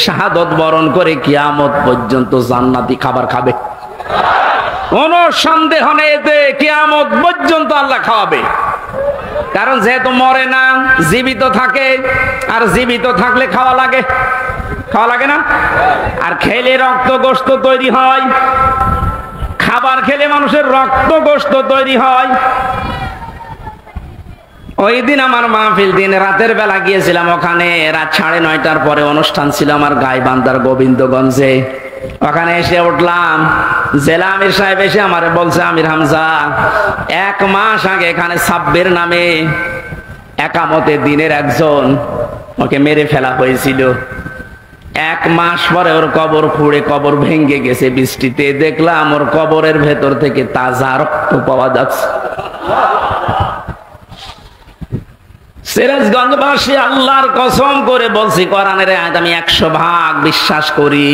শাহাদত বরণ করে কিয়ামত পর্যন্ত জান্নাতি খাবার খাবে। কোন সন্দেহ নেই যে কিয়ামত পর্যন্ত আল্লাহ খাওয়াবে। কারণ যেহেতু মরে না, জীবিত থাকে, আর জীবিত থাকলে খাওয়া লাগে, খাওয়া লাগে না? আর খেলে রক্ত গোশত তৈরি হয়, খাবার খেলে মানুষের রক্ত গোশত তৈরি হয়। ওই দিন আমার মাহফিল দিন রাতের বেলা গিয়েছিলাম, ওখানে রাত 9:30টার পরে অনুষ্ঠান ছিল আমার গাইবান্ধার গোবিন্দগঞ্জে। ওখানে এসে উঠলাম, জেলা আমির সাহেব এসে আমারে বলছে, আমির হামজা 1 মাস আগে এখানে সাব্বির নামে একামতে দিনের একজন, ওকে মেরে ফেলা হয়েছিল। 1 মাস পরে ওর কবর খুঁড়ে কবর ভেঙে গেছে বৃষ্টিতে, দেখলাম ওর কবরের ভেতর থেকে তাজা রক্ত পাওয়া যাচ্ছে। সিরাজগঞ্জবাসী, আল্লাহর কসম করে বলছি, কোরআনের আয়াত আমি 100% বিশ্বাস করি।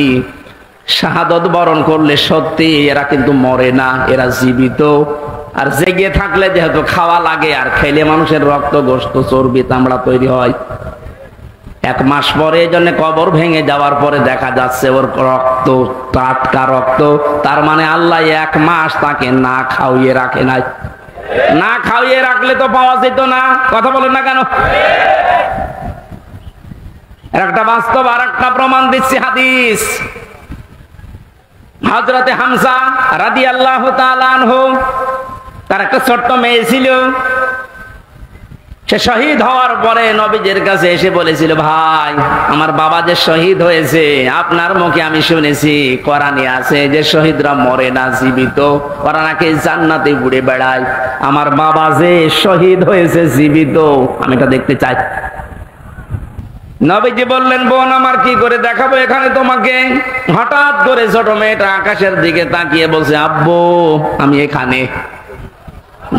শাহাদত বরণ করলে সত্যি এরা কিন্তু মরে না, এরা জীবিত। আর জেগে থাকলে যেহেতু খাওয়া লাগে, আর খেলে মানুষের রক্ত গোশত চর্বি চামড়া তৈরি হয়। 1 মাস পরে এই জন্য কবর ভেঙে যাওয়ার পরে দেখা যাচ্ছে ওর রক্ত টাটকা রক্ত। তার মানে আল্লাহ 1 মাস তাকে না খাওয়িয়ে রাখে নাই। না খাওয়িয়ে রাখলে তো পাওয়া যেত না। কথা বলেন না কেন? একটা বাস্তব আর একটা প্রমাণ দিচ্ছি, হাদিস। হযরতে হামজা রাদিয়াল্লাহু তাআলা আনহু, তার একটা ছোট্ট মেয়ে ছিল। সে শহীদ হওয়ার পরে নবীজির কাছে এসে বলেছিল, ভাই আমার বাবা যে শহীদ হয়েছে, আপনার মুখে আমি শুনেছি, কোরআনে আছে যে শহীদরা মরে না, জীবিত, ওরা নাকি জান্নাতে ঘুরে বেড়ায়। আমার বাবা যে শহীদ হয়েছে জীবিত, আমি এটা দেখতে চাই। নবীজি বললেন, বোন আমার কি করে দেখাবো এখানে তোমাকে? হঠাৎ করে ছোট মেয়েটা আকাশের দিকে তাকিয়ে বলছে, আব্বু আমি এখানে।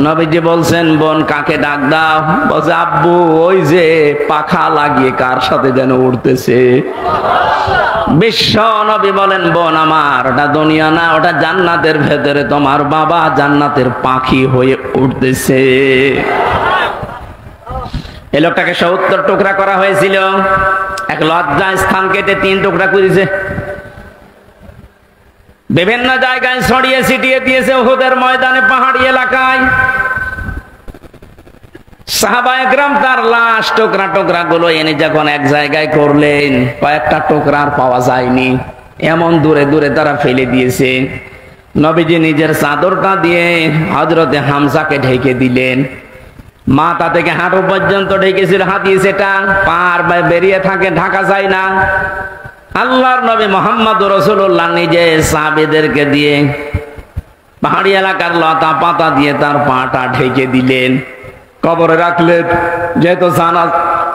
নবীজি বলছেন, বোন কাকে ডাক দাও? বলছে, আব্বু ওই যে পাখা লাগিয়ে কার সাথে যেন উড়তেছে। বিশ্ব নবী বলেন, বোন আমার, ওটা দুনিয়া না, ওটা জান্নাতের ভেতরে তোমার বাবা জান্নাতের পাখি হয়ে উঠতেছে। এই লোকটাকে 70 টুকরা করা হয়েছিল, এক লজ্জা স্থান কেটে 3 টুকরা করেছে। বিভিন্ন জায়গায় ছড়িয়ে ছিটিয়ে দিয়েছে, উহুদের ময়দানে, পাহাড়ি এলাকায়। সাহাবায়ে কেরাম তার লাশ টুকরা টুকরা গুলো এনে যখন এক জায়গায় করলেন, কয়েকটা টুকরা আর পাওয়া যায়নি, এমন দূরে দূরে তারা ফেলে দিয়েছে। নবীজি নিজের চাদরটা দিয়ে হযরতে হামজাকে ঢেকে দিলেন। মাথা থেকে হাঁটু পর্যন্ত ঢেকেছিল হাদিস এটা, পার বেরিয়ে থাকে, ঢাকা যায় না। আল্লাহর নবী মুহাম্মদুর রাসূলুল্লাহ নিজে সাহাবীদেরকে দিয়ে পাহাড়ি এলাকার লতা পাতা দিয়ে তার পাটা ঢেকে দিলেন, কবরে রাখলেন। যেহেতু জানা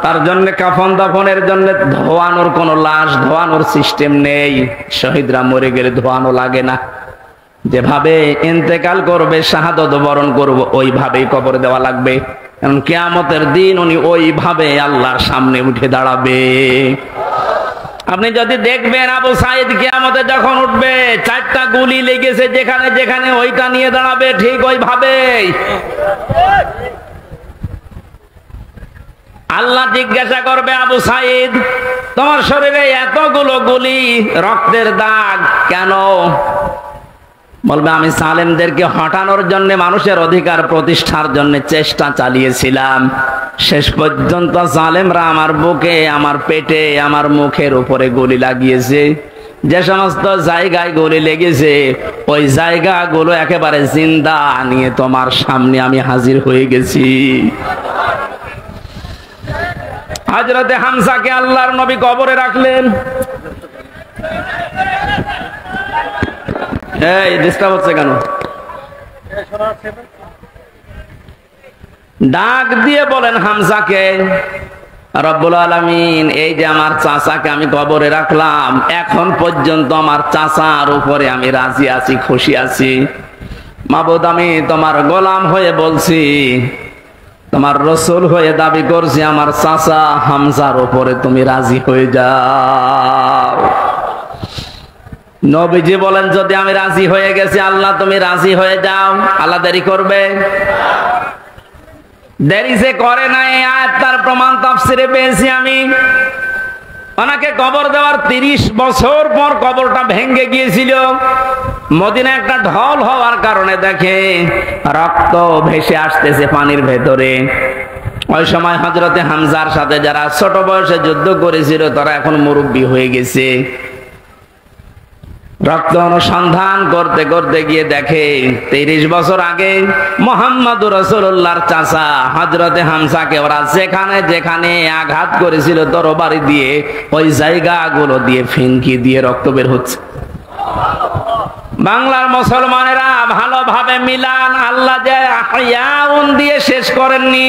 তার জন্য কাফন দাফনের জন্য ধোয়ানোর কোন লাশ ধোয়ানোর সিস্টেম নেই, শহীদরা মরে গেলে ধোয়ানো লাগে না, যেভাবে ইন্তেকাল করবে, শাহাদত বরণ করব, ওইভাবেই কবর দেওয়া লাগবে। কারণ কিয়ামতের দিন উনি ওইভাবে আল্লাহর সামনে উঠে দাঁড়াবে। আপনি যদি দেখবেন আবু সাইদ কিয়ামতে যখন উঠবে, 4টা গুলি লেগেছে যেখানে যেখানে, ওইটা নিয়ে দাঁড়াবে ঠিক ওইভাবে। আল্লাহ জিজ্ঞাসা করবে, আবু সাইদ তোমার শরীরে এতগুলো গুলি, রক্তের দাগ কেন? বলবে, আমি জালেমদেরকে হটানোর জন্য, মানুষের অধিকার প্রতিষ্ঠার জন্য চেষ্টা চালিয়েছিলাম। শেষ পর্যন্ত জালেমরা আমার বুকে, আমার পেটে, আমার মুখের উপরে গুলি লাগিয়েছে। যে সমস্ত জায়গায় গুলি লেগেছে, ওই জায়গাগুলো একেবারে জিন্দা নিয়ে তোমার সামনে আমি হাজির হয়ে গেছি। হযরতে হামজাকে আল্লাহর নবী কবরে রাখলেন। এই ডিস্টার্ব হচ্ছে কেন? ডাক দিয়ে বলেন হামজাকে, রব্বুল আলামিন এই যে আমার চাচাকে আমি কবরে রাখলাম, এখন পর্যন্ত আমার চাচার উপরে আমি রাজি আছি, খুশি আছি। মাবুদ আমি তোমার গোলাম হয়ে বলছি, তোমার রসুল হয়ে দাবি করছি, আমার চাচা হামজার উপরে তুমি রাজি হয়ে যাও। নবীজি বলেন যদি আমি রাজি হয়ে গেছি, আল্লাহ তুমি রাজি হয়ে যাও, আল্লাহ দেরি করবে? দেরি যে করে না, এই আয়াত তার প্রমাণ তাফসিরে পেয়েছি আমি। ওনাকে কবর দেওয়ার 30 বছর পর কবরটা ভেঙে গিয়েছিল। মদিনা একটা ঢল হওয়ার কারণে দেখে রক্ত ভেসে আসতেছে পানির ভেতরে। ওই সময় হযরতে হামজার সাথে যারা ছোট বয়সে যুদ্ধ করেছিল তারা এখন মুরব্বী হয়ে গেছে। রক্ত অনুসন্ধান করতে করতে গিয়ে দেখে 30 বছর আগে মুহাম্মদুর রাসূলুল্লাহর চাচা হযরতে হামজাকে ওরা যেখানে যেখানে আঘাত করেছিল তরবারি দিয়ে, ওই জায়গাগুলো দিয়ে ফিনকি দিয়ে রক্ত বের হচ্ছে। বাংলার মুসলমানেরা ভালোভাবে মিলান, আল্লাহ যে আহইয়াউন দিয়ে শেষ করেননি,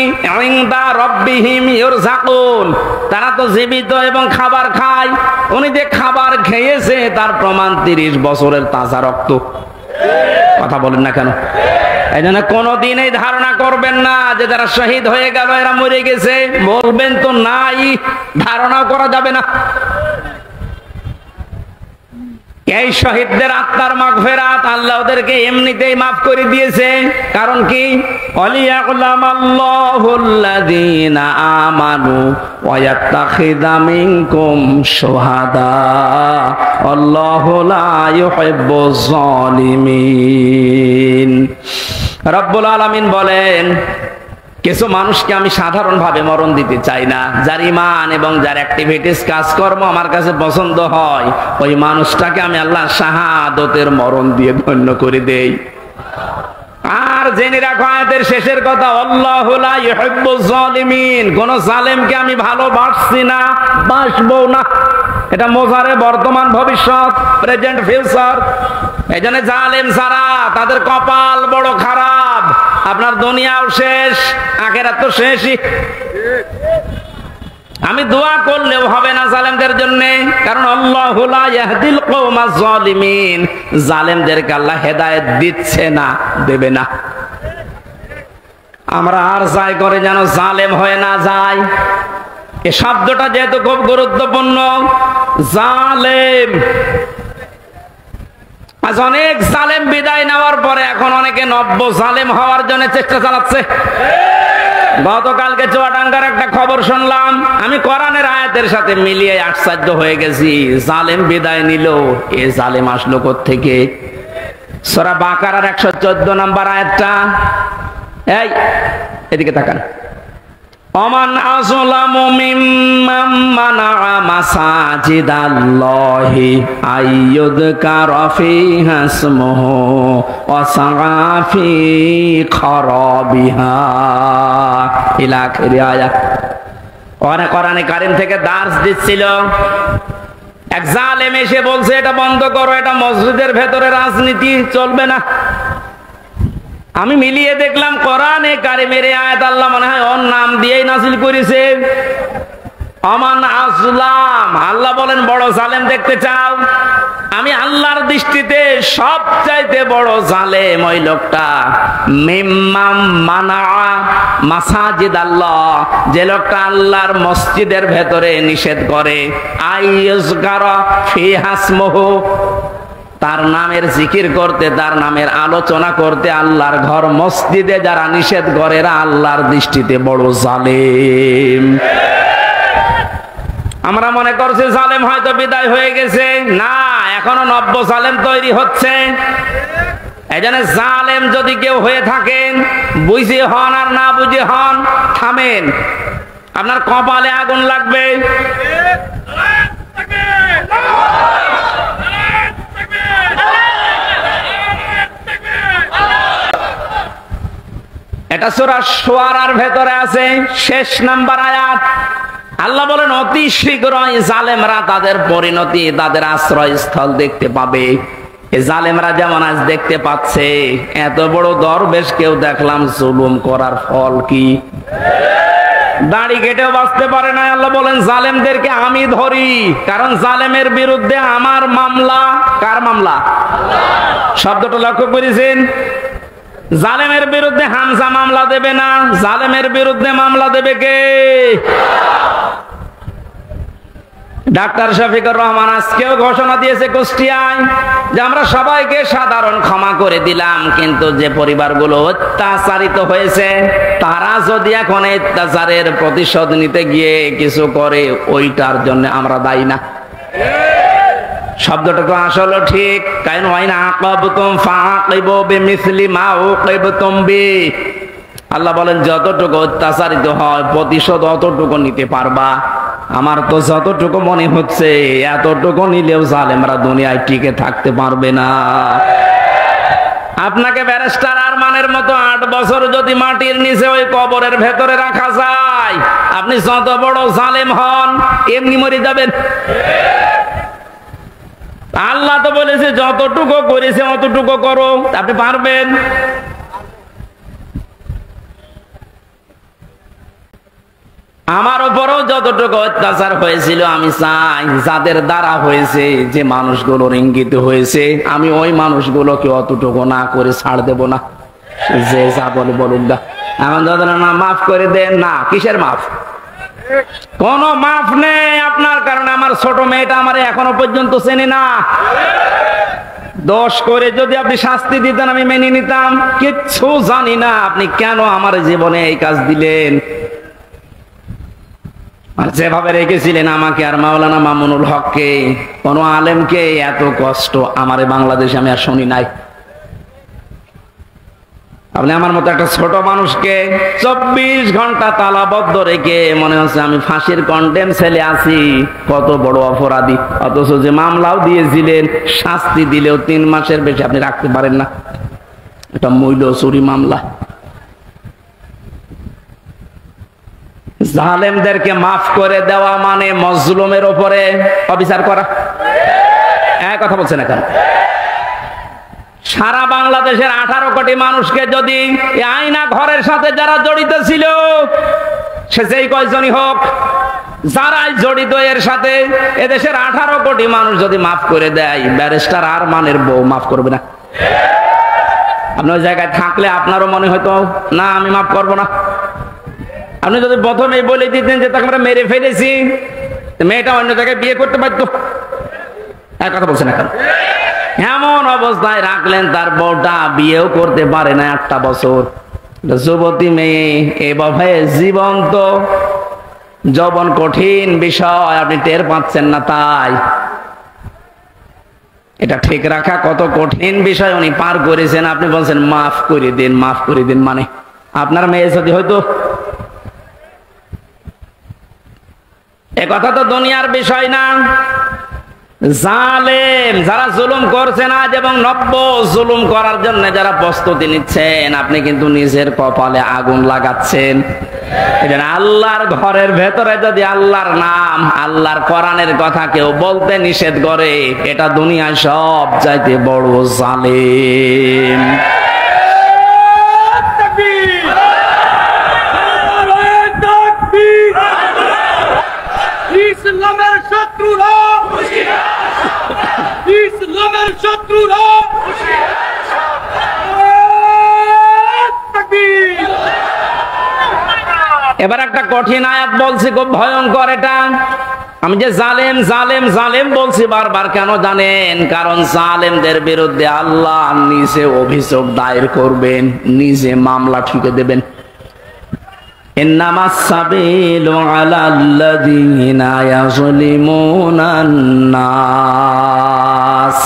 ইনদা রাব্বিহিম ইরযাকুন, তারা তো জীবিত এবং খাবার খায়। উনি যে খাবার খেয়েছে তার প্রমাণ 30 বছরের তাজা রক্ত। কথা বলেন না কেন? এই জন্য কোনদিন এই ধারণা করবেন না যে যারা শহীদ হয়ে গেল এরা মরে গেছে, বলবেন তো নাই, ধারণা করা যাবে না। এই শহীদদের আত্মার মাগফিরাত আল্লাহ ওদেরকে এমনিতেই মাফ করে দিয়েছে। কারণ কি? ওয়ালিয়াকুলামাল্লাহুল্লাযীনা আমানু ওয়া ইয়াত্তাখিযা মিনকুম শুহাদা আল্লাহু লা ইউহিব্বুয যালিমিন। রব্বুল আলামিন বলেন, কিছু মানুষকে আমি সাধারণভাবে মরণ দিতে চাই না। যার ঈমান এবং যার অ্যাক্টিভিটিস কাজকর্ম আমার কাছে পছন্দ হয়, ওই মানুষটাকে আমি আল্লাহ শাহাদাতের মরণ দিয়ে ধন্য করে দেই। আর জেনে রাখো আয়াতের শেষের কথা, আল্লাহু লা ইউহিব্বুয যালিমিন। কোন জালেমকে আমি ভালোবাসছি না, বাসবো না। এটা মোজারে বর্তমান ভবিষ্যৎ, প্রেজেন্ট ফিউচার। এই জন্য জালেম ছাড়া তাদের কপাল বড় খারাপ। আপনার দুনিয়াও শেষ, আখিরাত তো শেষই। আমি দোয়া করলেও হবে না জালেমদের জন্য, কারণ আল্লাহু লা ইয়াহদিল কওমাজ জালিমিন। জালেমদেরকে আল্লাহ হেদায়েত দিচ্ছে না, দেবে না। আমরা আর যাই করে যেন জালেম হয়ে না যায়। এই শব্দটা যেহেতু খুব গুরুত্বপূর্ণ, জালেম। আজ অনেক জালেম বিদায় নেওয়ার পরে এখন অনেকে নব্য জালেম হওয়ার জন্য চেষ্টা চালাচ্ছে। গতকালকে চুয়াডাঙ্গার একটা খবর শুনলাম, আমি কোরআনের আয়াতের সাথে মিলিয়ে আশ্চর্য হয়ে গেছি। জালেম বিদায় নিল, এ জালেম আসলো কোত্থেকে? সূরা বাকারার 114 নম্বর আয়াতটা। এই এদিকে তাকান। ওমান আযলামু মিম্মান মানাআ মাসাজিদাল্লাহি আইয়ুযকারা ফীহা ইসমুহু ওয়া সাআ ফী খারাবিহা ইলা আখির আয়াত। কোরআনে কারীম থেকে দার্স দিচ্ছিল, এক জালেম এসে বলছে এটা বন্ধ করো, এটা মসজিদের ভেতরে রাজনীতি চলবে না। আমি মিলিয়ে দেখলাম কোরআনে কারিমের আয়াত আল্লাহ মনে হয় ওর নাম দিয়েই নাযিল করেছে। আমান আযলাম, আল্লাহ বলেন বড় জালেম দেখতে চাও? আমি আল্লাহর দৃষ্টিতে সবচাইতে বড় জালেম ওই লোকটা, মিম্মাম মানা মাসাজিদ আল্লাহ, যে লোকটা আল্লাহর মসজিদের ভেতরে নিষেধ করে, আইয়ুযকারা ফীহা ইসমুহু, তার নামের জিকির করতে, তার নামের আলোচনা করতে আল্লাহর ঘর মসজিদে যারা নিষেধ করে এরা আল্লাহর দৃষ্টিতে বড় জালেম। আমরা মনে করছি জালেম হয়তো বিদায় হয়ে গেছে, না, এখনো নব্য জালেম তৈরি হচ্ছে। এই জন্য জালেম যদি কেউ হয়ে থাকেন, বুঝে হন আর না বুঝে হন, থামেন, আপনার কপালে আগুন লাগবে। এটা সূরা শুআরার ভেতরে আছে, শেষ নাম্বার আয়াত। আল্লাহ বলেন অতি শীঘ্রই জালেমরা তাদের পরিণতি, তাদের আশ্রয়স্থল দেখতে পাবে। এই জালেমরা যেমন আজ দেখতে পাচ্ছে, এত বড় দরবেশ কেউ দেখলাম জুলুম করার ফল কি? দাড়ি কেটেও বাঁচতে পারে না। আল্লাহ বলেন জালেমদেরকে আমি ধরি, কারণ জালেমের বিরুদ্ধে আমার মামলা। কার মামলা? শব্দটা লক্ষ্য করেছেন? জালেমের বিরুদ্ধে হামজা মামলা দেবে না, জালেমের বিরুদ্ধে মামলা দেবে কে? ডাক্তার শফিকুর রহমান আজকেও ঘোষণা দিয়েছে কুষ্টিয়ায় যে আমরা সবাইকে সাধারণ ক্ষমা করে দিলাম, কিন্তু যে পরিবারগুলো অত্যাচারিত হয়েছে তারা যদি এখন অত্যাচারের প্রতিশোধ নিতে গিয়ে কিছু করে, ওইটার জন্য আমরা দায়ী না। শব্দটা তো আসলে ঠিক, কারণ ওয়াইন আকাবতুম ফাআকিবু বিমিসলি মা উকিবতুম বি। আল্লাহ বলেন যতটুকু অত্যাচারিত হয় প্রতিশোধ অতটুকু নিতে পারবা। আমার তো যতটুকু মনে হচ্ছে এতটুকু নিলেও জালেমরা দুনিয়ায় টিকে থাকতে পারবে না। আপনাকে ব্যারিস্টার আরমানের মতো 8 বছর যদি মাটির নিচে ওই কবরের ভেতরে রাখা যায়, আপনি যত বড় জালেম হন এমনি মরে যাবেন। আল্লাহ তো বলেছে যতটুকু করেছে অতটুকু করো, আপনি পারবেন? আমার উপরও যতটুকু অত্যাচার হয়েছিল আমি চাই যাদের দ্বারা হয়েছে, যে মানুষগুলোর ইঙ্গিত হয়েছে, আমি ওই মানুষগুলোকে অতটুকু না করে ছাড় দেব না। যে যা বলে বলুক গা, এখন যত না মাফ করে দেন না, কিসের মাফ? কোন মাফ নেই আপনার কারণে। আমার ছোট মেয়েটা আমার এখনো পর্যন্ত চেনে না। দোষ করে যদি আপনি শাস্তি দিতেন আমি মেনে নিতাম, কিচ্ছু জানি না আপনি কেন আমার জীবনে এই কাজ দিলেন। আর যেভাবে রেখেছিলেন আমাকে আর মাওলানা মামুনুল হককে, কোন আলেমকে এত কষ্ট আমার বাংলাদেশে আমি আর শুনি নাই। আপনি আমার মতো একটা ছোট মানুষকে 24 ঘন্টা তালাবদ্ধ রেখে মনে হচ্ছে আমি ফাঁসির কন্ডেম ছেলে আছি, কত বড় অপরাধী। অথচ যে মামলাও দিয়েছিলেন, শাস্তি দিলেও 3 মাসের বেশি আপনি রাখতে পারেন না। এটা মূল্য চুরি মামলা। জালেমদেরকে মাফ করে দেওয়া মানে মজলুমের উপরে অবিচার করা। এক কথা বলছেন না কেন? সারা বাংলাদেশের 18 কোটি মানুষকে যদি এই আয়না ঘরের সাথে যারা জড়িত ছিল, সে যেই কয়জনই হোক, যারাই জড়িত এর সাথে, এদেশের 18 কোটি মানুষ যদি মাফ করে দেয়, ব্যারিস্টার আরমানের বউ মাফ করবে না। আপনি ওই জায়গায় থাকলে আপনারও মনে হয়তো না আমি মাফ করবো না। আপনি যদি প্রথমেই বলে দিতেন যে তাকে আমরা মেরে ফেলেছি, মেয়েটা অন্য জায়গায় বিয়ে করতে পারতো। এক কথা বলছেন এখন। এমন অবস্থায় রাখলেন তার বউটা বিয়েও করতে পারে না 8টা বছর। যুবতী মেয়ে এভাবে জীবন্ত যৌবন কঠিন বিষয়, আপনি টের পাচ্ছেন না। তাই এটা ঠিক রাখা কত কঠিন বিষয় উনি পার করেছেন। আপনি বলছেন মাফ করে দিন, মাফ করে দিন। মানে আপনার মেয়ে যদি হয়তো, এ কথা তো দুনিয়ার বিষয় না। জালেম যারা জুলুম করছেন আজ এবং নব্য জুলুম করার জন্য যারা প্রস্তুতি নিচ্ছেন, আপনি কিন্তু নিজের কপালে আগুন লাগাচ্ছেন। আল্লাহর ঘরের ভেতরে যদি আল্লাহর নাম, আল্লাহর কোরআনের কথা কেউ বলতে নিষেধ করে, এটা দুনিয়ায় সব চাইতে বড় জালেম। ইসলামের শত্রুরা, ইসলামের শত্রুরা, এবার একটা কঠিন আয়াত বলছি, খুব ভয়ঙ্কর এটা। আমি যে জালেম জালেম জালেম বলছি বারবার, কেন জানেন? কারণ জালেমদের বিরুদ্ধে আল্লাহ নিজে অভিযোগ দায়ের করবেন, নিজে মামলা ঠিকে দেবেন। ইন্নামাস সাবিলু আলাল্লাযীনা ইয়াযলিমুনান নাস।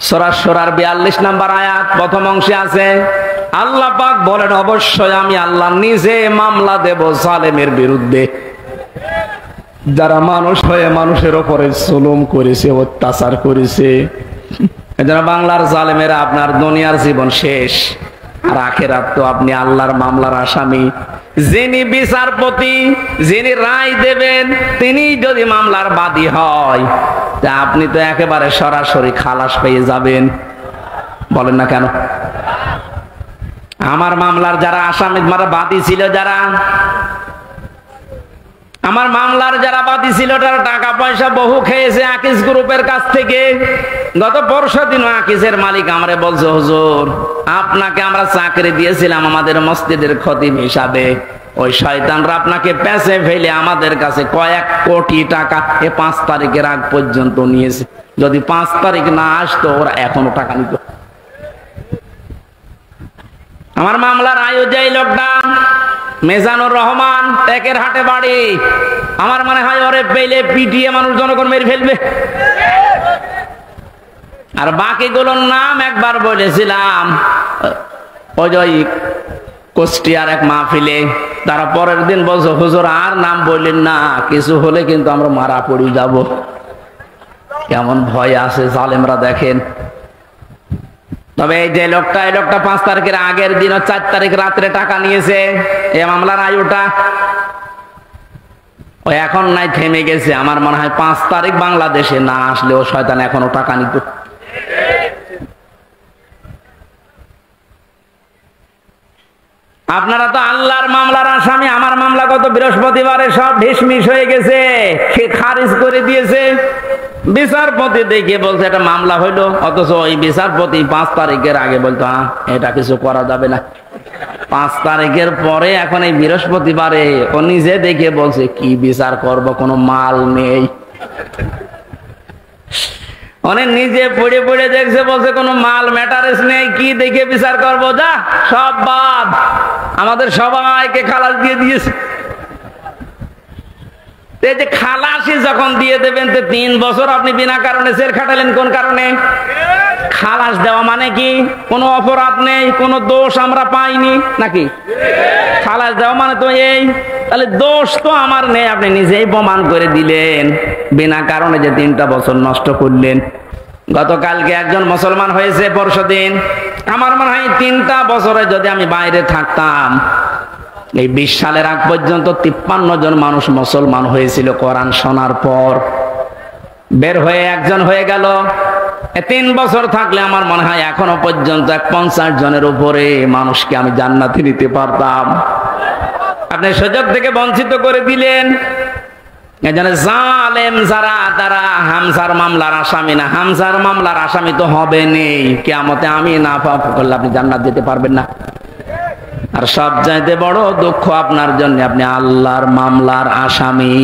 সূরা শুরার 42 নম্বর আয়াত প্রথম অংশে আছে, আল্লাহ পাক বলেন অবশ্যই আমি আল্লাহ নিজে মামলা দেব জালেমের বিরুদ্ধে, যারা মানুষ হয়ে মানুষের উপরে জুলুম করেছে, অত্যাচার করেছে। এজন্য বাংলার জালেমেরা আপনার দুনিয়ার জীবন শেষ, আর আখিরাত তো আপনি আল্লাহর মামলার আসামি। যিনি বিচারপতি, যিনি রায় দেবেন, তিনি যদি মামলার বাদী হয়, তা আপনি তো একেবারে সরাসরি খালাস পেয়ে যাবেন। বলেন না কেন? আমার মামলার যারা আসামি, যারা বাদী ছিল, যারা আমার মামলার যারা বাদী ছিল, তারা টাকা পয়সা বহু খেয়েছে আকিস গ্রুপের কাছ থেকে। গত পরশু দিন আকিসের মালিক আমারে বলছে, হুজুর আপনাকে আমরা চাকরি দিয়েছিলাম আমাদের মসজিদের খতিব হিসাবে, ওই শয়তানরা আপনাকে পেছে ফেলে আমাদের কাছে কয়েক কোটি টাকা 5 তারিখের আগ পর্যন্ত নিয়েছে। যদি 5 তারিখ না আসতো ওরা এখনো টাকা নিত। আমার মামলার আয়োজক লোকটা মেজানুর রহমান, টেকের হাটে বাড়ি। আমার মনে হয় ওরে পেলে পিটিয়ে মানুষ জনগণ মেরে ফেলবে। আর বাকিগুলোর নাম একবার বলেছিলাম ওই কুষ্টিয়ার এক মাহফিলে। তারা পরের দিন বলছো, হুজুর আর নাম বললেন না, কিছু হলে কিন্তু আমরা মারা পড়ে যাব। কেমন ভয় আছে জালেমরা দেখেন। তবে এই যে লোকটা, এই লোকটা 5 তারিখের আগের দিন 4 তারিখ রাত্রে টাকা নিয়েছে। এই মামলার আয়ুটা ও এখন নাই, থেমে গেছে। আমার মনে হয় 5 তারিখ বাংলাদেশে না আসলে ও শয়তান এখনো টাকা নিত। আপনারা তো আল্লাহর মামলার আসামি। আমার মামলা গত বৃহস্পতিবারে সব ঢিসমিস হয়ে গেছে, সে খারিজ করে দিয়েছে। বিচারপতি দেখে বলছে এটা মামলা হইলো, অথচ ওই বিচারপতি 5 তারিখের আগে বলতো এটা কিছু করা যাবে না। 5 তারিখের পরে এখন এই বৃহস্পতিবারে ও নিজে দেখে বলছে কি বিচার করব, কোনো মাল নেই। অনেক নিজে পড়ে পড়ে দেখছে, বলছে কোনো মাল ম্যাটারেস নেই, কি দেখে বিচার করব, যা সব বাদ। আমাদের সবাইকে খালাস দিয়ে দিয়েছে। এই যে খালাসি যখন দিয়ে দেবেন, 3 বছর আপনি বিনা কারণে জেল খাটালেন। কোন কারণে? খালাস দেওয়া মানে কি? কোনো অপরাধ নেই, কোনো দোষ আমরা পাইনি নাকি? খালাস দেওয়া মানে তো এই, তাহলে দোষ তো আমার নেই, আপনি নিজেই প্রমাণ করে দিলেন। বিনা কারণে যে 3টা বছর নষ্ট করলেন। গতকালকে একজন মুসলমান হয়েছে পরশুদিন। আমার মনে হয় 3টা বছরে যদি আমি বাইরে থাকতাম, এই 20 সালের আগ পর্যন্ত 53 জন মানুষ মুসলমান হয়েছিল কোরআন শোনার পর। বের হয়ে একজন হয়ে গেল। 3 বছর থাকলে আমার মনে হয় এখনো পর্যন্ত 50 জনের উপরে মানুষকে আমি জান্নাতে নিতে পারতাম। আপনি সুযোগ থেকে বঞ্চিত করে দিলেন। এজন্য জালেম যারা, তারা হামজার মামলার আসামি না। হামজার মামলার আসামি তো হবে নেই। কিয়ামতে আমি না পাপ করলে আপনি জান্নাত যেতে পারবেন না। আর সব চাইতে বড় দুঃখ আপনার জন্য, আপনি আল্লাহর মামলার আসামি।